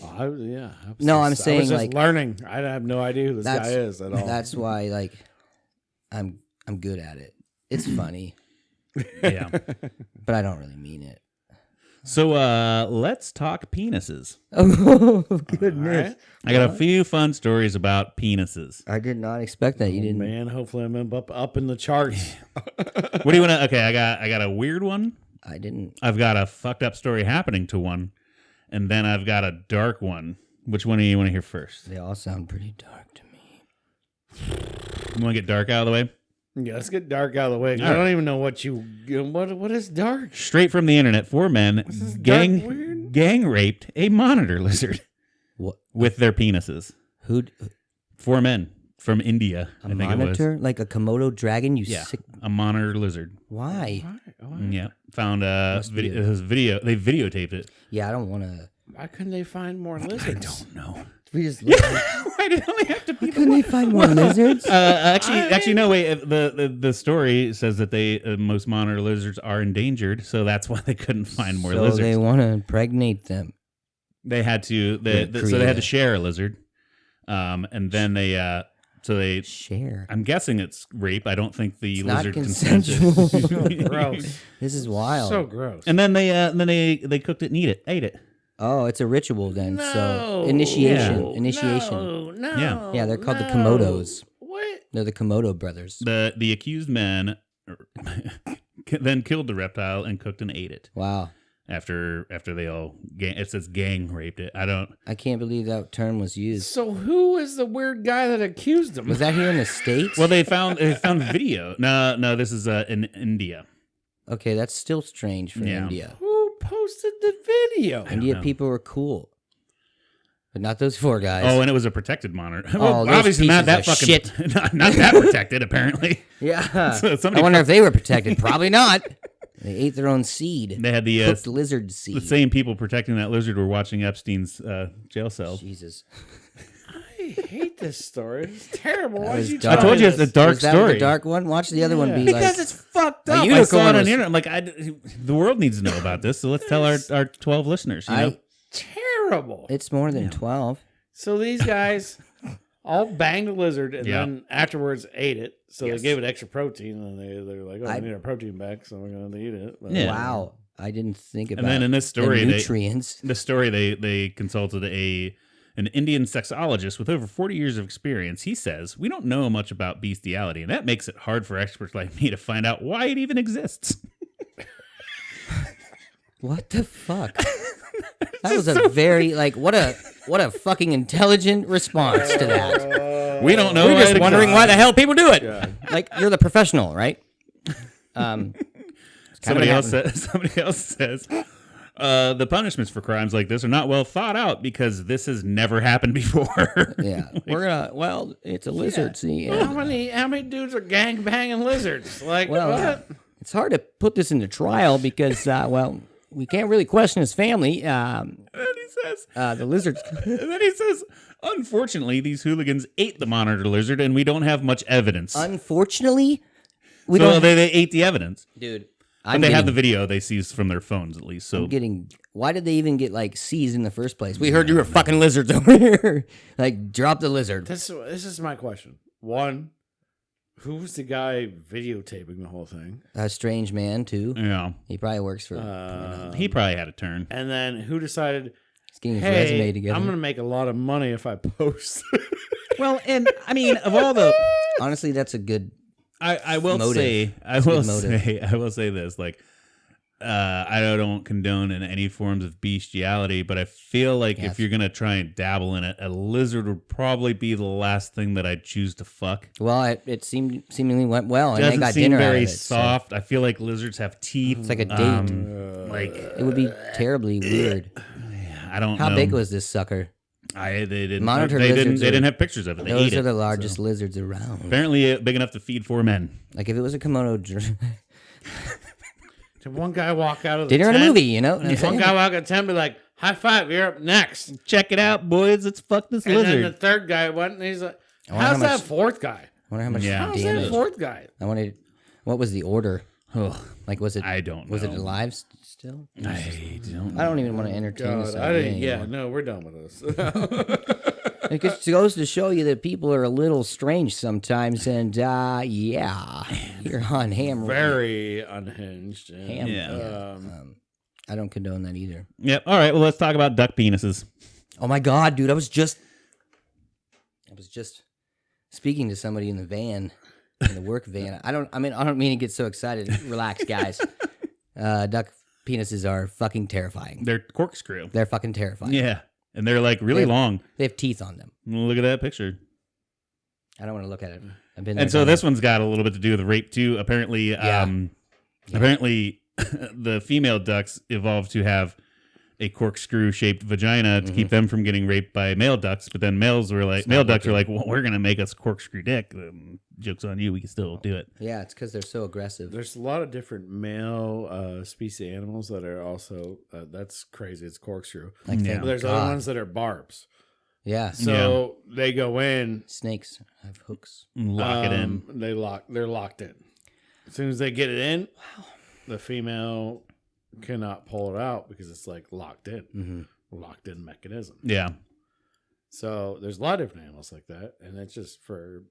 I'm saying just learning. I have no idea who this guy is at all. That's why, I'm good at it. It's funny. Yeah. But I don't really mean it. So let's talk penises. Oh, goodness. Right. I got a few fun stories about penises. I did not expect that. You didn't. Man, hopefully I'm up in the charts. What do you want to... Okay, I got a weird one. I didn't. I've got a fucked up story happening to one. And then I've got a dark one. Which one do you want to hear first? They all sound pretty dark to me. You want to get dark out of the way? Yeah, let's get dark out of the way. I don't even know what is dark. Straight from the internet, 4 men gang raped a monitor lizard. What? With their penises. 4 men from India. A monitor? Like a Komodo dragon? Sick. A monitor lizard. Why? Yeah. Found video. They videotaped it. Yeah, I don't want to. Why couldn't they find more lizards? I don't know. We just Why did it only have to be? Why couldn't they find more lizards? Actually, no. Wait. The story says that most monitor lizards are endangered, so that's why they couldn't find more lizards. So they want to impregnate them. They had to. So they had to share a lizard, and then they. So they share. I'm guessing it's rape. I don't think the It's lizard not consented. consensual. Gross. This is wild. So gross. And then they cooked it and ate it. Oh, it's a ritual then. No. So initiation. Yeah. Initiation. No. Yeah, they're called the Komodos. What? They're the Komodo brothers. The accused men then killed the reptile and cooked and ate it. Wow. After they all it says gang raped it. I can't believe that term was used. So who is the weird guy that accused him? Was that here in the States? Well, they found video. No, this is in India. Okay, that's still strange for Yeah. India. Who posted the video? India know. people were cool. But not those 4 guys. Oh, and it was a protected monitor. Oh, Well, those obviously not that pieces fucking of shit. not that protected. Apparently, yeah. So somebody I wonder if they were protected. Probably not. They ate their own seed. they had the Cooked lizard seed. the same people protecting that lizard were watching Epstein's jail cell. Jesus. I hate this story. It's terrible. Why was did you dark. I told you it's this? a dark Was that story. the dark one? Watch the other one be like. Because it's fucked A up. I unicorn saw it on was- the internet. I'm like, the world needs to know about this. So let's tell our 12 listeners. You know? Terrible. It's more than 12. So these guys all banged the lizard and Yeah. then afterwards ate it. So Yes. they gave it extra protein and they're like, oh, I- we need our protein back, so we're going to eat it. But, Yeah. Wow. I didn't think about And then in this story, the they nutrients. they consulted an Indian sexologist with over 40 years of experience. He says, we don't know much about bestiality, and that makes it hard for experts like me to find out why it even exists. What the fuck? That was a very what a fucking intelligent response to that. We don't know. We're why just it wondering why the hell people do it. Yeah. Like you're the professional, right? Somebody else says the punishments for crimes like this are not well thought out because this has never happened before. Yeah, we're gonna. Well, it's a lizard. See, How many dudes are gang banging lizards? Like, well, what? it's hard to put this into trial because, we can't really question his family. And he says, The lizards. and then he says, unfortunately, these hooligans ate the monitor lizard, and we don't have much evidence. Unfortunately, we So don't. they ate the evidence. Dude, But they have the video they seized from their phones at least. So Why did they even get seized in the first place? We heard you were fucking lizards over here. Drop the lizard. This is my question. One, who was the guy videotaping the whole thing? A strange man too. yeah, He probably works for. he probably had a turn. And then who decided, He's getting his hey, resume together. I'm going to make a lot of money if I post? Well, and I mean, of all the, Honestly, that's a good. I will Motive. say, I It's a will good motive. say, I will say this, I don't condone in any forms of bestiality, but I feel like Yes. if you're gonna try and dabble in it, a lizard would probably be the last thing that I'd choose to fuck. Well, it seemingly went well, and they Doesn't got seem dinner out very of it. so soft. I feel like lizards have teeth. It's like a date. Like It would be terribly weird. I don't How know. big was this sucker? They didn't. Monitor they lizards didn't are- have pictures of it. They Those ate are it. the largest lizards around. Apparently, big enough to feed 4 men. Like if it was a Komodo Did one guy walk out of the dinner in tent? a movie, you know? what I'm One saying? guy walk out of the tent and be like, high five, you're up next. Check it out, boys. Let's fuck this And then lizard. the third guy went and he's like, I wonder how's how that much- fourth guy? I wonder how much Yeah. How's that damage. fourth guy? I wanted. What was the order? Ugh, Like, was it? I don't Was it know. alive still? I don't. I don't even want to entertain this. I idea didn't, yeah, anymore. no, we're done with this. It just goes to show you that people are a little strange sometimes, and yeah, you're on ham. Very unhinged. And, Ham. Yeah. I don't condone that either. Yep. All right. Well, let's talk about duck penises. Oh my god, dude! I was just speaking to somebody in the van, in the work van. I don't mean to get so excited. Relax, guys. Duck penises are fucking terrifying. They're corkscrew. They're fucking terrifying. Yeah, and they're like really They- long. They have teeth on them. Look at that picture. I don't want to look at it. I've been there. And so done this that. one's got a little bit to do with rape too. Apparently, apparently, the female ducks evolved to have a corkscrew-shaped vagina to keep them from getting raped by male ducks. But then male ducks are like, well, we're gonna make us corkscrew dick. Joke's on you. We can still do it. Yeah, it's because they're so aggressive. There's a lot of different male species animals that are also, that's crazy. It's corkscrew. Like, Yeah. thank But there's God. other ones that are barbs. Yeah, So they go in, snakes have hooks. Lock it in. They're locked in. As soon as they get it in, the female cannot pull it out because it's like locked in, locked in mechanism. Yeah. So there's a lot of different animals like that, and it's just for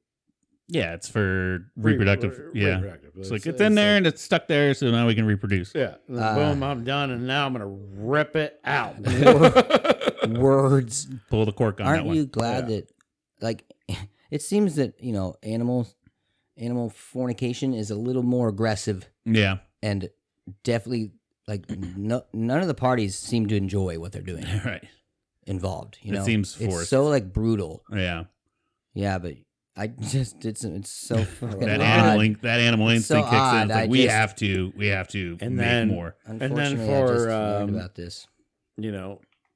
Yeah, it's for reproductive. Reproductive. It's like it's in there and it's stuck there, so now we can reproduce. Yeah. And then boom, I'm done, and now I'm gonna rip it out. Words. Pull the cork on that Aren't one. you glad that, like, it seems that, animal fornication is a little more aggressive Yeah. and definitely, like, none of the parties seem to enjoy what they're doing Right. involved. It seems it's forced. so, like, brutal. Yeah. Yeah, but I just did some. It's so fucking That odd. animal It's so instinct kicks in. odd. It's like I we just- have to And make then- more. Unfortunately, And then I just for, learned about this.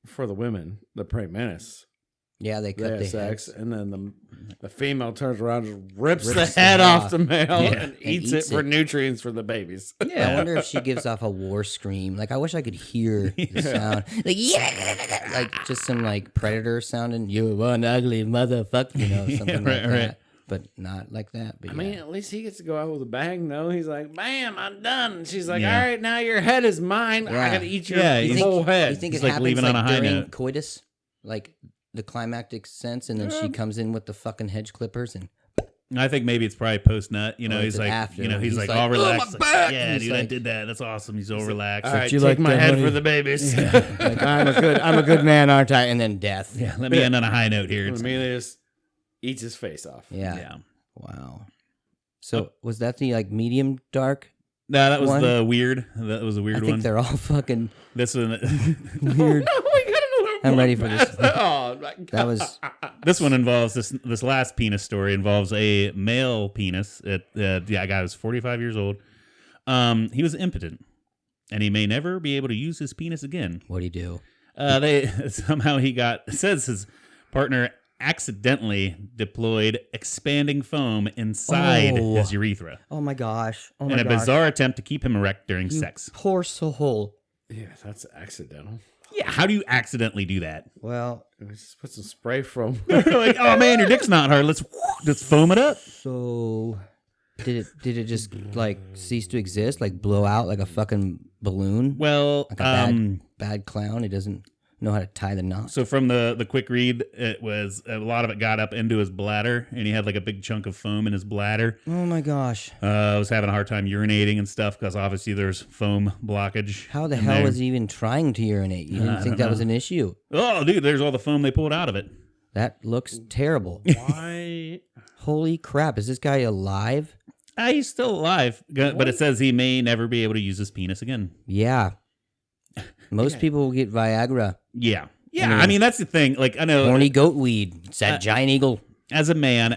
For the women, the prey menace. Yeah, they They cut have the sex, heads. and then the female turns around and rips the Rips head the head off the male Yeah. and eats it for nutrients for the babies. I wonder if she gives off a war scream. Like, I wish I could hear the sound. Like, yeah, like just some like predator sounding. You one ugly motherfucker, something like that. But not like that. But I mean, at least he gets to go out with a bang, though. He's like, bam, I'm done. And she's like, all Yeah. right, now your head is mine. I Yeah. got to eat your Yeah, you whole head. you think He's it like happens leaving like on a high during note. coitus, like the climactic sense, and then she comes in with the fucking hedge clippers and. I think maybe it's probably post nut. Or He's it's like, after. he's He's like like, all "Oh, my relaxed. Like, back!" yeah, And he's dude, I like- did that. That's awesome. He's all relaxed. all right, you take like my that, head honey? for the babies. Like, I'm a good man, aren't I? And then death. Yeah, let me end on a high note here. And It's, Amelia just eats his face off. Yeah. yeah. Wow. So was that the like medium dark? No, that was One? the weird. That was a I weird think one. they're all fucking This one, weird. No, we got another I'm one. ready for this. Oh, my God. That was this one involves this last penis story involves a male penis. The guy was 45 years old. He was impotent, and he may never be able to use his penis again. what do you do? They somehow it says his partner accidentally deployed expanding foam inside Oh. his urethra Oh my gosh! Oh in my a gosh! bizarre attempt to keep him erect during You sex. poor soul. Yeah, that's accidental. Yeah, how do you accidentally do that? Well, We just put some spray foam. Like, oh man, your dick's not hard. Let's foam it up. so did it just like cease to exist, like blow out like a fucking balloon, Well, like a bad clown? It doesn't know how to tie the knot. so from the quick read, it was a lot of it got up into his bladder, and he had like a big chunk of foam in his bladder. Oh my gosh! Was having a hard time urinating and stuff because obviously there's foam blockage. How the in hell there. was he even trying to urinate? You didn't think that was an issue? Oh, dude, there's all the foam they pulled out of it. That looks terrible. Why? Holy crap! Is this guy alive? He's still alive, but it says he may never be able to use his penis again. Yeah. Most people will get Viagra. Yeah. Yeah, I mean, that's the thing. Like, I know Horny goat weed. It's that giant eagle. as a man,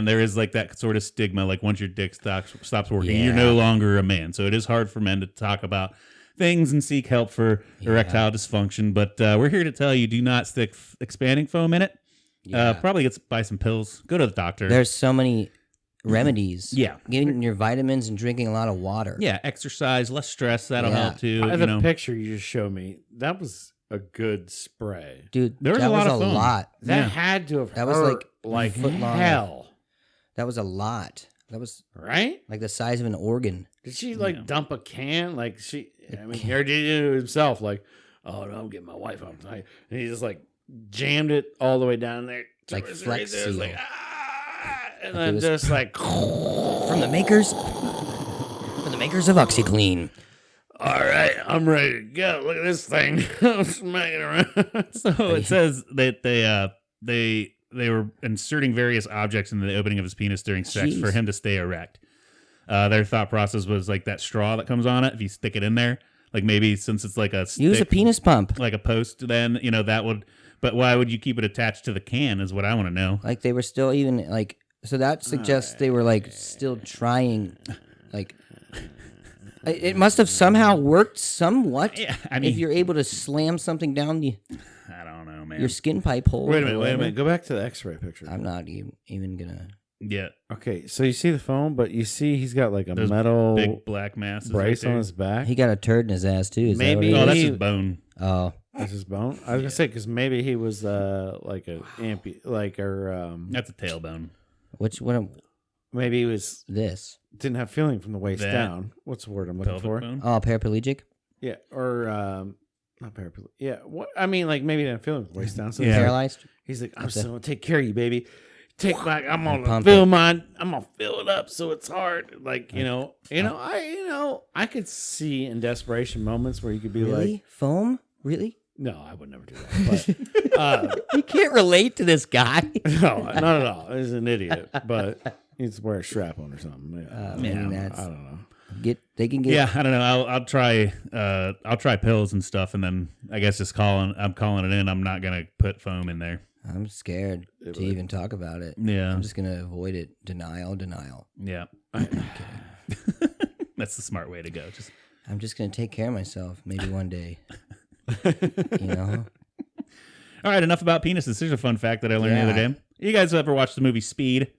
there is like that sort of stigma. Like once your dick stops working, Yeah. you're no longer a man. So it is hard for men to talk about things and seek help for erectile dysfunction. But we're here to tell you: do not stick expanding foam in it. Yeah. Probably buy some pills. Go to the doctor. There's so many remedies. Yeah. Getting your vitamins and drinking a lot of water. Yeah, exercise, less stress. That'll Yeah. help too. The picture you just showed me, that was a good spray. Dude, There was that a lot was of a foam. lot. That Yeah. had to have That was hurt like a foot long. hell, That was a lot. That was right? like the size of an organ. Did she dump a can? Like or did he do it himself? Like, oh no, I'm getting my wife out tonight, and he just like jammed it all the way down there, Like It was Flex it was Seal. like, and Like it then was- just like, From the makers of OxyClean. all right, I'm ready to go. Look at this thing, I'm smacking around. So it says that they were inserting various objects in the opening of his penis during sex Jeez. for him to stay erect. Their thought process was like that straw that comes on it. If you stick it in there, like maybe since it's like a Use a stick, penis pump. like a post, then that would. But why would you keep it attached to the can? Is what I want to know. Like they were still even like. So that suggests they were like still trying. Like it must have somehow worked somewhat. Yeah, I mean, if you're able to slam something down I don't know, man. your skin pipe hole. Wait a or minute. whatever. Go back to the X-ray picture. I'm not even gonna. Yeah, Okay, so you see the foam, but you see he's got like a those metal big black masses brace right on there. his back. He got a turd in his ass too. Is Maybe- That Oh, what it that's is? his bone. Oh, That's his bone. I was gonna say because maybe he was like a That's a tailbone. what? maybe he was This? didn't have feeling from the waist That- down. What's the word I'm looking Pelvic for? bone. Oh, paraplegic. Yeah, or not paraplegic. Yeah, what I mean, like maybe he didn't have feeling from the waist down. So Yeah. Paralyzed. he's like, I'm still gonna take care of you, baby. I'm gonna pump fill it. mine. I'm gonna fill it up so it's hard. Like I could see in desperation moments where you could be Really? like, Foam? Really? no, I would never do that. But You can't relate to this guy. no, not at all. He's an idiot, but he needs to wear a strap on or something. Yeah, That's I don't know. they can get. Yeah, I don't know. I'll try pills and stuff, and then I guess I'm calling it in. I'm not gonna put foam in there. I'm scared to even talk about it. Yeah. I'm just gonna avoid it. Denial. Yeah, that's the smart way to go. I'm just gonna take care of myself. Maybe one day. You know. All right, enough about penises. Here's a fun fact that I learned the other day. You guys ever watched the movie Speed?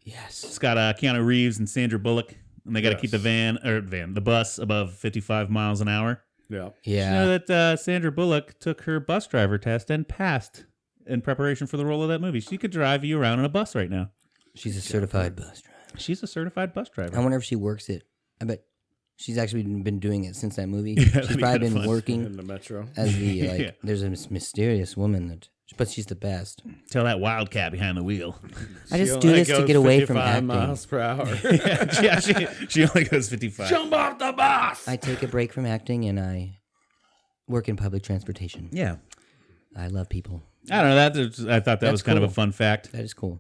Yes. It's got Keanu Reeves and Sandra Bullock, and they got to keep the bus above 55 miles an hour. Yeah. Yeah. You know that Sandra Bullock took her bus driver test and passed in preparation for the role of that movie. She could drive you around in a bus right now. She's a certified bus driver. She's a certified bus driver. I wonder if she works it. I bet she's actually been doing it since that movie. Yeah, She's that'd be probably kinda been fun. working In the metro. as the Yeah. There's a mysterious woman but she's the best. Tell that wildcat behind the wheel. I just do this to get away from 55 acting. miles per hour. she only goes 55. Jump off the bus. I take a break from acting and I work in public transportation. Yeah. I love people. I don't know. I thought that That's was kind of a cool. fun fact. That is cool.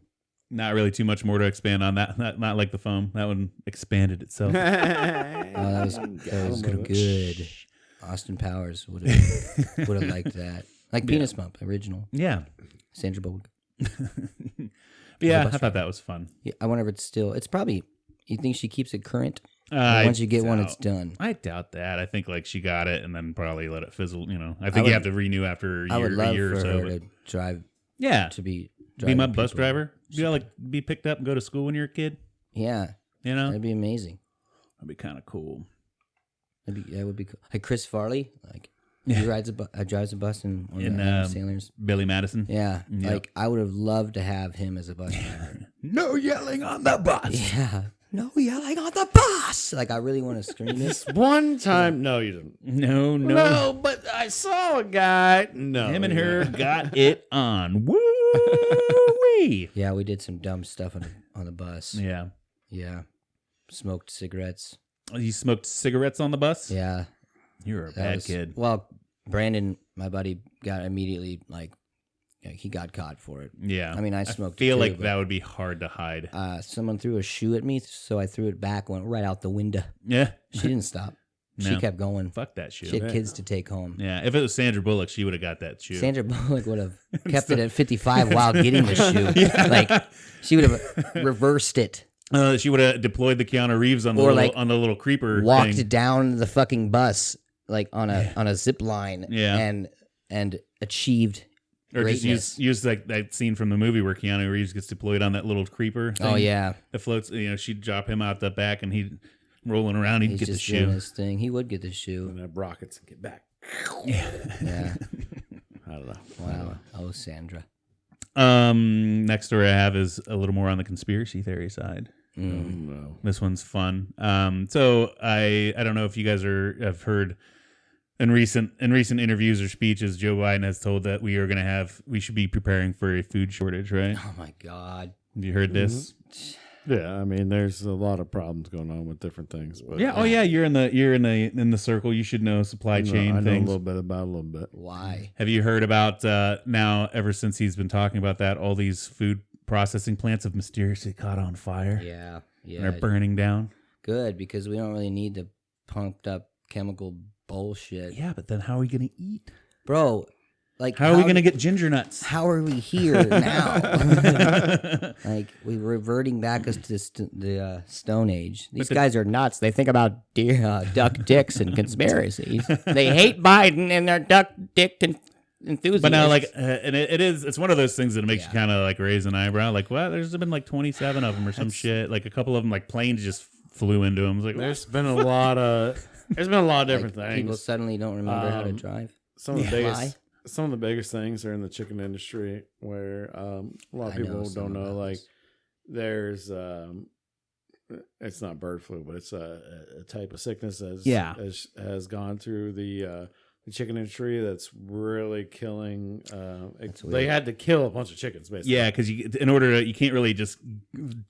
Not really too much more to expand on that. Not like the foam. That one expanded itself. That was good. Austin Powers would have liked that. Like Penis Bump, original. Yeah. Sandra Bullock. But yeah, I thought that was fun. Yeah, I wonder if it's still. It's probably. You think she keeps it current? Or I once you get one, doubt- it's done. I doubt that. I think like she got it and then probably let it fizzle. You know, I think you have to renew after I would love a year for or so. her but- to drive. yeah, To be. be my driving bus people. driver. Be picked up and go to school when you're a kid. Yeah, You know, that'd be amazing. that'd be kind of cool. That would be cool. Like Chris Farley, like he drives a bus in one of the Adam Sandler's. Billy Madison. Yeah, Yep. like I would have loved to have him as a bus driver. No yelling on the bus. Yeah, no yelling on the bus. Like I really want to scream this. One time, no, you didn't. No. No, but I saw a guy. No, Him and you her didn't. got it on. Woo wee. Yeah, we did some dumb stuff on the bus. Yeah. Yeah, smoked cigarettes. You smoked cigarettes on the bus? Yeah, You're a that bad was- kid. Well, Brandon, my buddy, got immediately like he got caught for it. Yeah. I mean, I smoked. feel it too, like but, that would be hard to hide. Someone threw a shoe at me, so I threw it back, went right out the window. Yeah. She didn't stop. She No. kept going. Fuck that shit. She had kids to take home. Yeah. If it was Sandra Bullock, she would have got that shoe. Sandra Bullock would have kept it at 55 while getting the shoe. Like she would have reversed it, She would have deployed the Keanu Reeves on the Or, little, on the little creeper walked thing. down the fucking bus like on a zip line, Yeah. and achieved Or greatness. just use like that scene from the movie where Keanu Reeves gets deployed on that little creeper thing. Oh yeah, That floats. You know, she'd drop him out the back and he'd rolling around. He'd he's get the just doing shoe. his thing. He would get the shoe. And have rockets and get back. Yeah. I don't know. Wow. Oh, Sandra. Next story I have is a little more on the conspiracy theory side. No. This one's fun. So I don't know if you guys have heard in recent interviews or speeches, Joe Biden has told that we should be preparing for a food shortage, right? Oh my God. Have you heard this? Yeah, I mean, there's a lot of problems going on with different things. But Yeah. Oh yeah. You're in the circle. You should know supply chain I know things. a little bit about a little bit. Why? Have you heard about now? Ever since he's been talking about that, all these food processing plants have mysteriously caught on fire. Yeah. And Yeah. they're burning down. Good, because we don't really need the pumped up chemical bullshit. Yeah, but then how are we gonna eat? Bro, like How are we gonna get ginger nuts? How are we here now? Like we're reverting back us to the Stone Age. These guys are nuts. They think about duck dicks and conspiracies. They hate Biden and their duck dick enthusiasts. But now, like, and it's one of those things that makes you kind of like raise an eyebrow. Like, what? There's been like 27 of them or some shit. Like a couple of them, like planes just flew into them. It's like, There's been a lot of different Like, things. people suddenly don't remember how to drive. Some of the Fly. biggest things are in the chicken industry where a lot of I know people some don't know. about Like this. there's it's not bird flu, but it's a type of sickness has gone through the the chicken industry that's really killing. They weird. had to kill a bunch of chickens, basically. Yeah, because you can't really just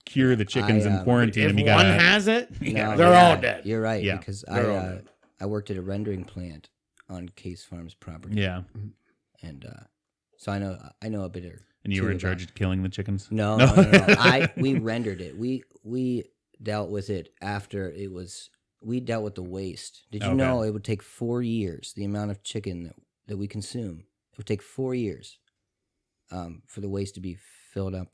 cure the chickens and quarantine If them. You one gotta, has it, No, they're all dead. You're right. Yeah, Because they're all dead. I worked at a rendering plant on Case Farms property. yeah. And so I know a bit. And you were in charge of killing the chickens? No. We rendered it. We dealt with it after it was. We dealt with the waste. Did you Okay. know it would take 4 years? The amount of chicken that we consume, it would take 4 years for the waste to be filled up.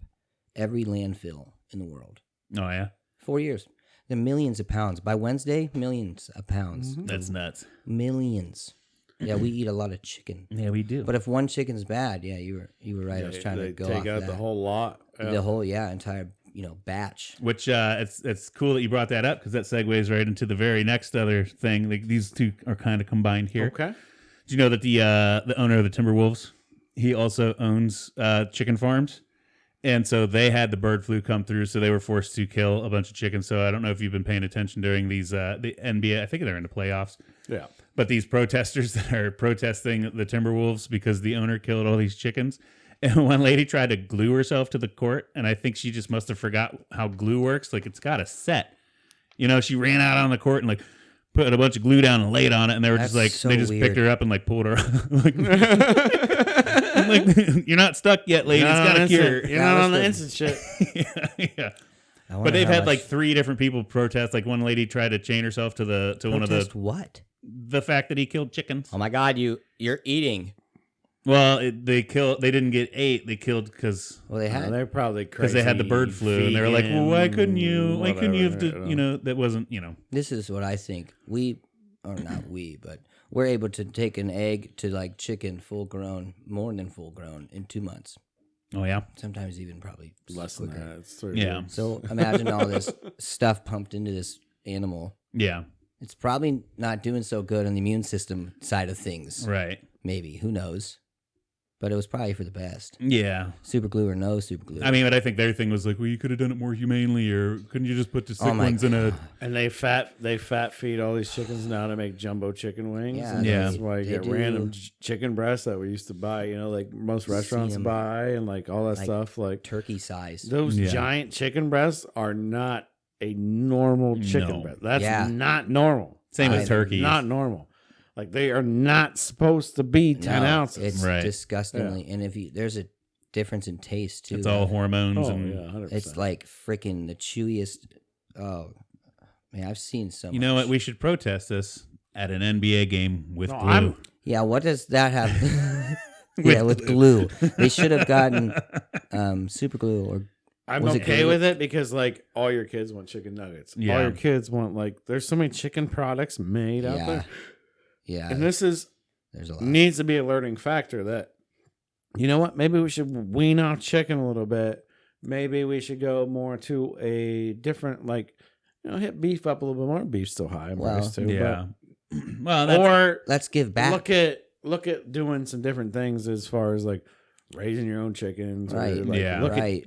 Every landfill in the world. Oh, yeah? 4 years. The millions of pounds. By Wednesday, millions of pounds. That's nuts. Millions. Yeah, we eat a lot of chicken. Yeah, we do. But if one chicken's bad, yeah, you were right. I was trying to They go take off out that. the whole lot. The whole entire batch. Which it's cool that you brought that up because that segues right into the very next other thing. Like these two are kind of combined here. Okay. Do you know that the owner of the Timberwolves, he also owns chicken farms, and so they had the bird flu come through, so they were forced to kill a bunch of chickens. So I don't know if you've been paying attention during these the NBA. I think they're in the playoffs. Yeah. But these protesters that are protesting the Timberwolves because the owner killed all these chickens. And one lady tried to glue herself to the court, and I think she just must have forgot how glue works. Like, it's got a set. She ran out on the court and, like, put a bunch of glue down and laid on it, and they were That's just like, so they just weird. picked her up and, like, pulled her like, I'm like, you're not stuck yet, lady. It's got a cure. You're not on the instant shit. Yeah. I wonder But they've how had, much- like, 3 different people protest. Like, one lady tried to chain herself to one of Protest what? the fact that he killed chickens. Oh my God, you're eating. Well, they didn't get 8. They killed because Well, they had. They're probably crazy. they had the bird flu, and they were like, "Well, why couldn't you? Why couldn't you have? whatever, That wasn't, This is what I think. But we're able to take an egg to like chicken full grown, more than full grown in 2 months. Oh yeah, Sometimes even probably less than quicker. that. It's 30 Yeah. days. So imagine all this stuff pumped into this animal. yeah, It's probably not doing so good on the immune system side of things. right, Maybe. Who knows? But it was probably for the best. yeah. Super glue or no super glue. I mean, but I think their thing was like, well, you could have done it more humanely, or couldn't you just put the sick Oh my ones in a? And they fat feed all these chickens now to make jumbo chicken wings. Yeah, and Yeah. that's why you they get do. random chicken breasts that we used to buy. Like most restaurants them. buy, and like all that Like stuff. Like turkey size. those Yeah. giant chicken breasts are not a normal chicken No. breast. That's Yeah. not normal. Same with I- turkeys. Not normal. Like they are not supposed to be 10 No, ounces. It's Right. disgustingly. And there's a difference in taste too. It's all hormones Oh and yeah, 100%. It's like freaking the chewiest. Oh man, I've seen so. you know what? much. We should protest this at an NBA game with No, glue. I'm- Yeah, what does that have? Yeah, with glue. They should have gotten super glue or I'm Was it okay good? with it because like all your kids want chicken nuggets. Yeah. All your kids want like there's so many chicken products made out yeah, there. yeah. And this There's a lot. needs to be a learning factor that you know what? Maybe we should wean off chicken a little bit. Maybe we should go more to a different hit beef up a little bit more. Beef's still high in price too. Yeah. Well, But, or Let's give back. look at doing some different things as far as like raising your own chickens. Or Right. like, Yeah.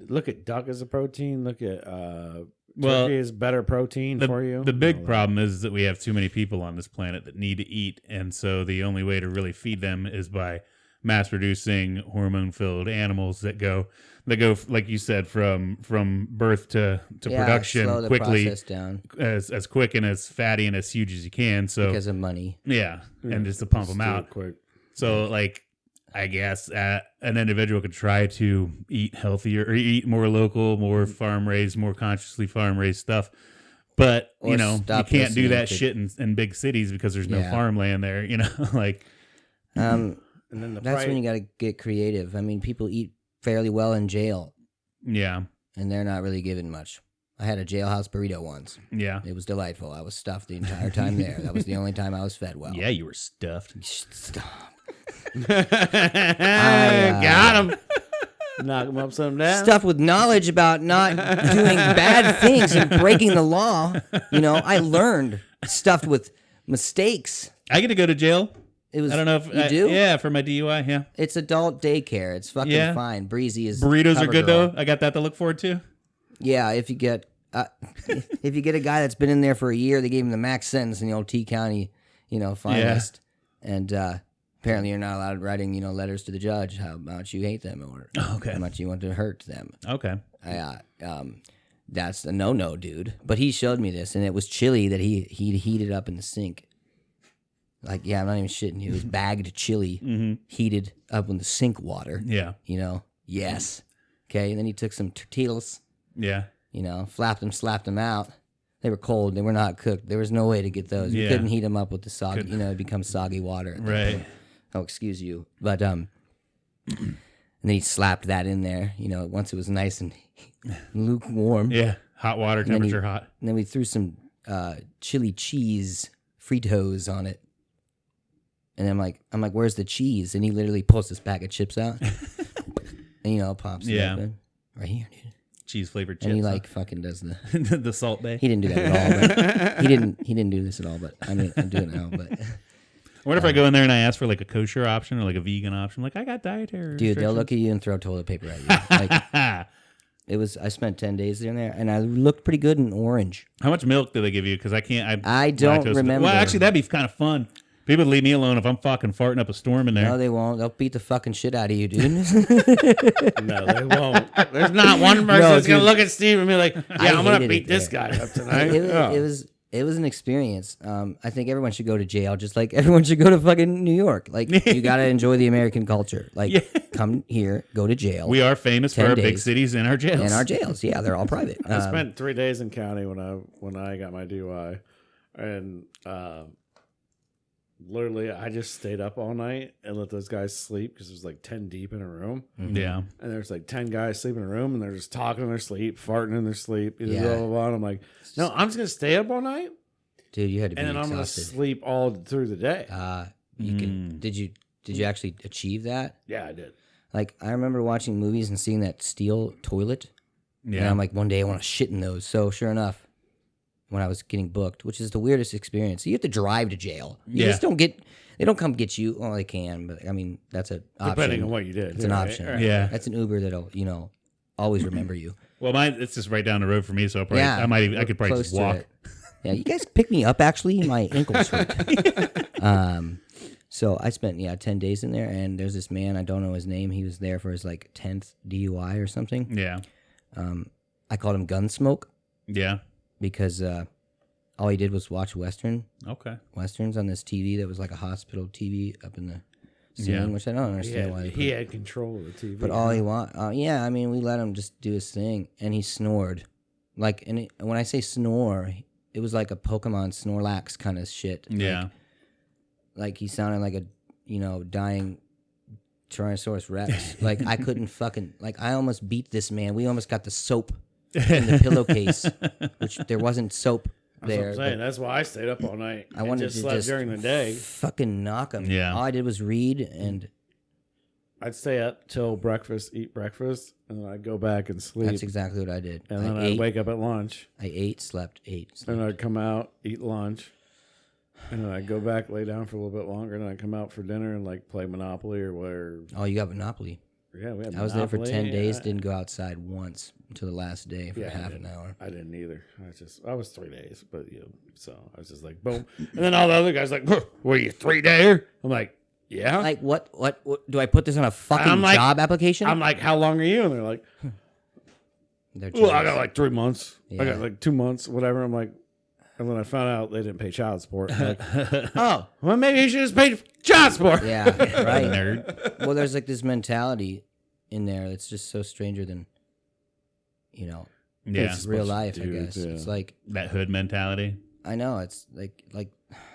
Look at duck as a protein. Look at Well, turkey is better protein for you. The big All that. problem is that we have too many people on this planet that need to eat, and so the only way to really feed them is by mass producing hormone-filled animals that go like you said from birth to Yeah, production slow the quickly, process down as quick and as fatty and as huge as you can. So because of money. yeah, and just to pump Just them do it out. quick. So like. I guess an individual could try to eat healthier or eat more local, more farm raised, more consciously farm raised stuff. But, Or you stop can't do listening that to- shit in big cities because there's no Yeah. farmland there, like, And then the That's price, when you got to get creative. I mean, people eat fairly well in jail, yeah, and they're not really given much. I had a jailhouse burrito once. yeah. It was delightful. I was stuffed the entire time there. That was the only time I was fed well. Yeah, you were stuffed. Stop. got him. Knock him up some down. Stuffed with knowledge about not doing bad things and breaking the law. I learned. Stuffed with mistakes. I get to go to jail. It was. I don't know if you do. Yeah, for my DUI. Yeah, It's adult daycare. It's fucking Yeah. fine. Breezy is burritos are cover good girl. though. I got that to look forward to. Yeah, if you get a guy that's been in there for a year, they gave him the max sentence in the old T County, finalist. And apparently you're not allowed writing, letters to the judge how much you hate them or how much you want to hurt them. Okay. That's a no, dude. But he showed me this, and it was chili that he heated up in the sink. Like, yeah, I'm not even shitting you. It was bagged chili heated up in the sink water. Yeah. Yes. Okay, and then he took some tortillas. Yeah. Flapped them, slapped them out. They were cold. They were not cooked. There was no way to get those. You couldn't heat them up with the soggy, it becomes soggy water. Right. Oh, excuse you. But, and then he slapped that in there, once it was nice and lukewarm. Yeah. Hot water, temperature hot. And then we threw some chili cheese Fritos on it. And I'm like, where's the cheese? And he literally pulls this bag of chips out. And, pops it open. Right here, dude. Cheese flavored chips. And he fucking does the the Salt Bay. He didn't do that at all. But he didn't do this at all. But I mean, I'm doing it now. But I wonder if I go in there and I ask for like a kosher option or like a vegan option. Like, I got dietary. Dude, they'll look at you and throw toilet paper at you. I spent 10 days in there, and I looked pretty good in orange. How much milk do they give you? Because I don't remember. Well, actually, that'd be kind of fun. People leave me alone if I'm fucking farting up a storm in there. No, they won't. They'll beat the fucking shit out of you, dude. No, they won't. There's not one person that's going to look at Steve and be like, I'm going to beat this guy up tonight. It was an experience. I think everyone should go to jail, just like everyone should go to fucking New York. Like, you got to enjoy the American culture. Like, come here, go to jail. We are famous for our big cities and our jails. And our jails, yeah, they're all private. I spent 3 days in county when I got my DUI, and literally I just stayed up all night and let those guys sleep because there's like 10 deep in a room. Mm-hmm. Yeah, and there's like 10 guys sleeping in a room, and they're just talking in their sleep, farting in their sleep, blah, blah, blah. And I'm like, no, I'm just gonna stay up all night. Dude, you had to be and then exhausted. I'm gonna sleep all through the day. Did you actually achieve that? Yeah, I did. Like, I remember watching movies and seeing that steel toilet. Yeah. And I'm like, one day I want to shit in those. So sure enough, when I was getting booked, which is the weirdest experience, so you have to drive to jail. You just don't they don't come get you. Well, they can, but I mean, that's an option. Depending on what you did. It's an option. Right. Yeah. That's an Uber that'll, always remember you. Well, it's just right down the road for me, so I could probably just walk. Yeah, you guys pick me up, actually. My ankles hurt. So I spent 10 days in there, and there's this man, I don't know his name. He was there for his 10th DUI or something. Yeah. I called him Gunsmoke. Yeah. Because all he did was watch westerns on this TV that was like a hospital TV up in the ceiling, which I don't understand why. He had control of the TV. But all he we let him just do his thing, and he snored. When I say snore, it was like a Pokemon Snorlax kind of shit. Yeah. Like he sounded like a, dying Tyrannosaurus Rex. Like I couldn't fucking, I almost beat this man. We almost got the soap in the pillowcase, which there wasn't soap there. That's what I'm saying. That's why I stayed up all night. I wanted to sleep during the day. Fucking knock him. Yeah. All I did was read, and I'd stay up till breakfast, eat breakfast, and then I'd go back and sleep. That's exactly what I did. And then I'd wake up at lunch. I ate, slept. And I'd come out, eat lunch. And then I'd go back, lay down for a little bit longer, and then I'd come out for dinner and play Monopoly or whatever. Oh, you got Monopoly. Yeah, we had Monopoly. I was there for 10 days, didn't go outside once until the last day for half an hour. I didn't either. I was 3 days, but so I was just like, boom. And then all the other guys like, were you 3 days? I'm like, yeah. Like, what do I put this on a fucking job application? I'm like, how long are you? And they're like, well, I got 3 months. Yeah. I got 2 months, whatever. I'm like, and then I found out they didn't pay child support. I'm like, oh, well, maybe you should just pay child support. Yeah, right. Nerd. Well, there's this mentality in there that's just so stranger than, it's real life, I guess. Yeah. It's like that hood mentality. I know. It's like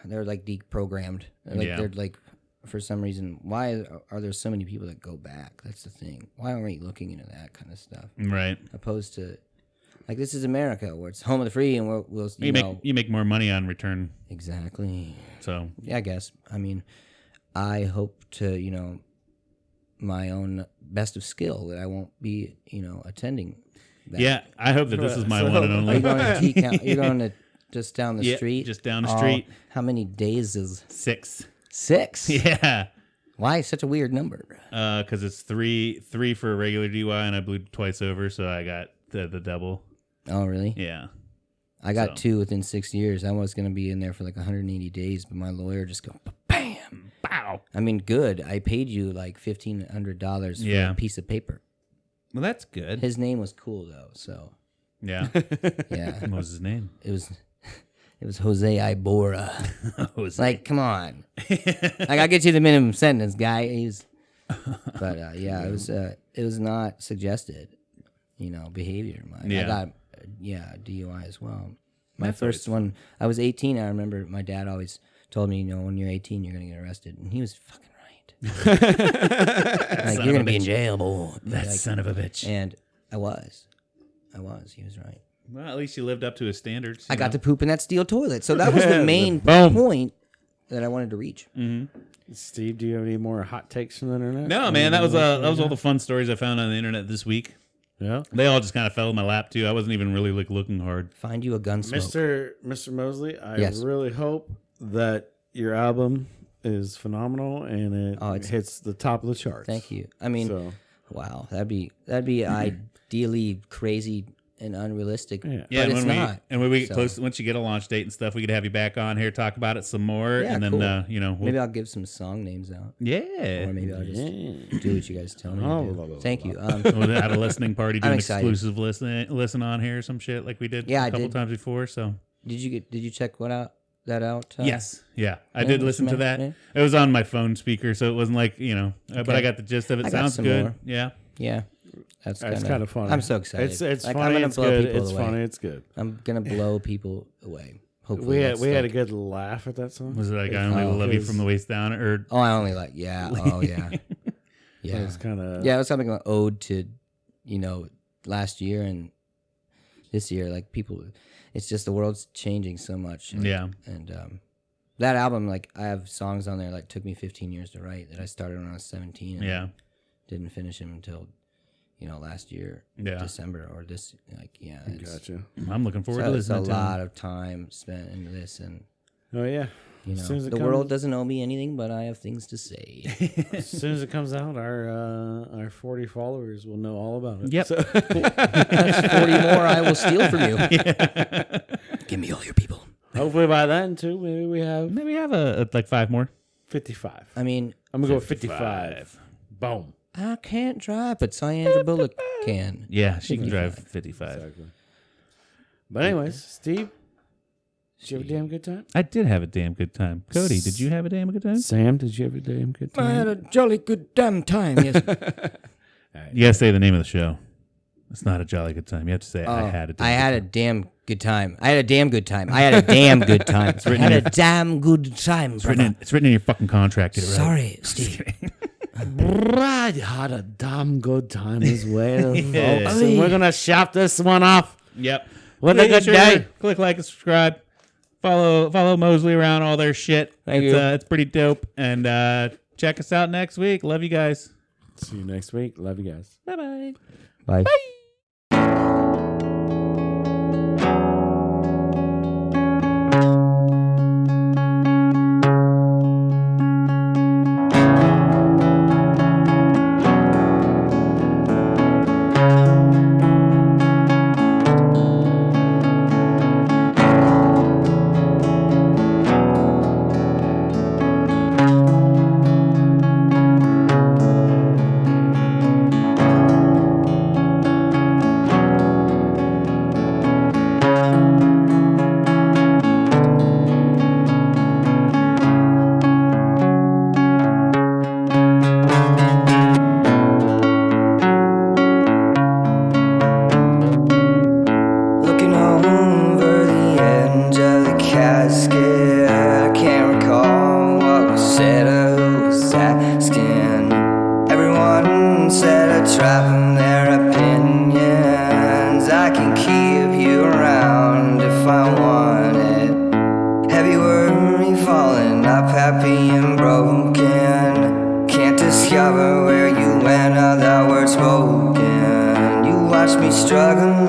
they're deprogrammed. They're for some reason, why are there so many people that go back? That's the thing. Why aren't we looking into that kind of stuff? Right. Opposed to, this is America, where it's home of the free, and we'll you make more money on return. Exactly. So yeah, I guess. I mean, I hope to my own best of skill that I won't be attending. That. Yeah, I hope that this is my one and only. Are you going to T-count? You're going to just down the street? Just down the street. How many days is 6? 6? Yeah. Why such a weird number? Because it's three for a regular DUI, and I blew twice over, so I got the double. Oh, really? Yeah. I got 2 within 6 years. I was going to be in there for 180 days, but my lawyer just go, bam. Wow. I mean, good. I paid you like $1,500 for a piece of paper. Well, that's good. His name was cool though, so Yeah. yeah. What was his name? It was Jose Ibora. Like, come on. Like, I'll get you the minimum sentence, guy. It was not suggested, behavior. I got, DUI as well. My first one, I was 18. I remember my dad always told me, when you're 18, you're going to get arrested. And he was fucking right. Like, you're going to be in jail, boy. That son of a bitch. And I was. He was right. Well, at least you lived up to his standards. I got to poop in that steel toilet. So that was the main point that I wanted to reach. Mm-hmm. Steve, do you have any more hot takes from the internet? No, man, that was all the fun stories I found on the internet this week. Yeah, they all just kind of fell in my lap too. I wasn't even really looking hard. Find you a Gunsmoke, Mr. Mosley. I really hope that your album is phenomenal and it hits the top of the charts. Thank you. I mean, wow, that'd be ideally crazy and unrealistic. Yeah, but it's not. And when we get close, once you get a launch date and stuff, we could have you back on here, talk about it some more, and then cool. Maybe I'll give some song names out. Yeah, or maybe I'll just do what you guys tell me to do. Thank you. At a listening party, do an exclusive listen on here or some shit like we did a couple times before. So did you check that out? Yes. Yeah. I did listen to that. It was on my phone speaker, so it wasn't like, but I got the gist of it. Sounds good. More. Yeah. Yeah. That's kind of funny. I'm so excited. It's like, funny. It's good. It's funny. It's good. I'm gonna blow people away. Hopefully, we had a good laugh at that song. Was it like I only love you from the waist down, or I only like yeah. Oh yeah. Yeah. It's kind of it was something like ode to, last year and this year. Like people, it's just the world's changing so much. And that album, like I have songs on there like took me 15 years to write that I started when I was 17. And didn't finish them until last year, December or this. Gotcha. I'm looking forward to listening. It's a lot of time spent into this, and the world doesn't owe me anything, but I have things to say. As soon as it comes out, our 40 followers will know all about it. Yep. So. Cool. That's 40 more I will steal from you. Yeah. Give me all your people. Hopefully by then too, maybe we have like 5 more. 55. I mean, I'm gonna go with 55. Boom. I can't drive, but Sandra Bullock can. Yeah, she can drive 55. Exactly. But anyways, Steve, did you have a damn good time? I did have a damn good time. Cody, did you have a damn good time? Sam, did you have a damn good time? I had a jolly good damn time, yes. You gotta say the name of the show. It's not a jolly good time. You have to say I had a damn good time. I had a damn good time. I had a damn good time. I had a damn good time. It's written in your fucking contract. Sorry, Steve. I had a damn good time as well. Yeah. So we're gonna shop this one off. Yep. With a good day. Click like and subscribe. Follow Mosley Around, all their shit. Thank you. It's pretty dope. And check us out next week. Love you guys. See you next week. Love you guys. Bye-bye. Bye. Bye. Discover where you went, how that word spoken. You watch me struggling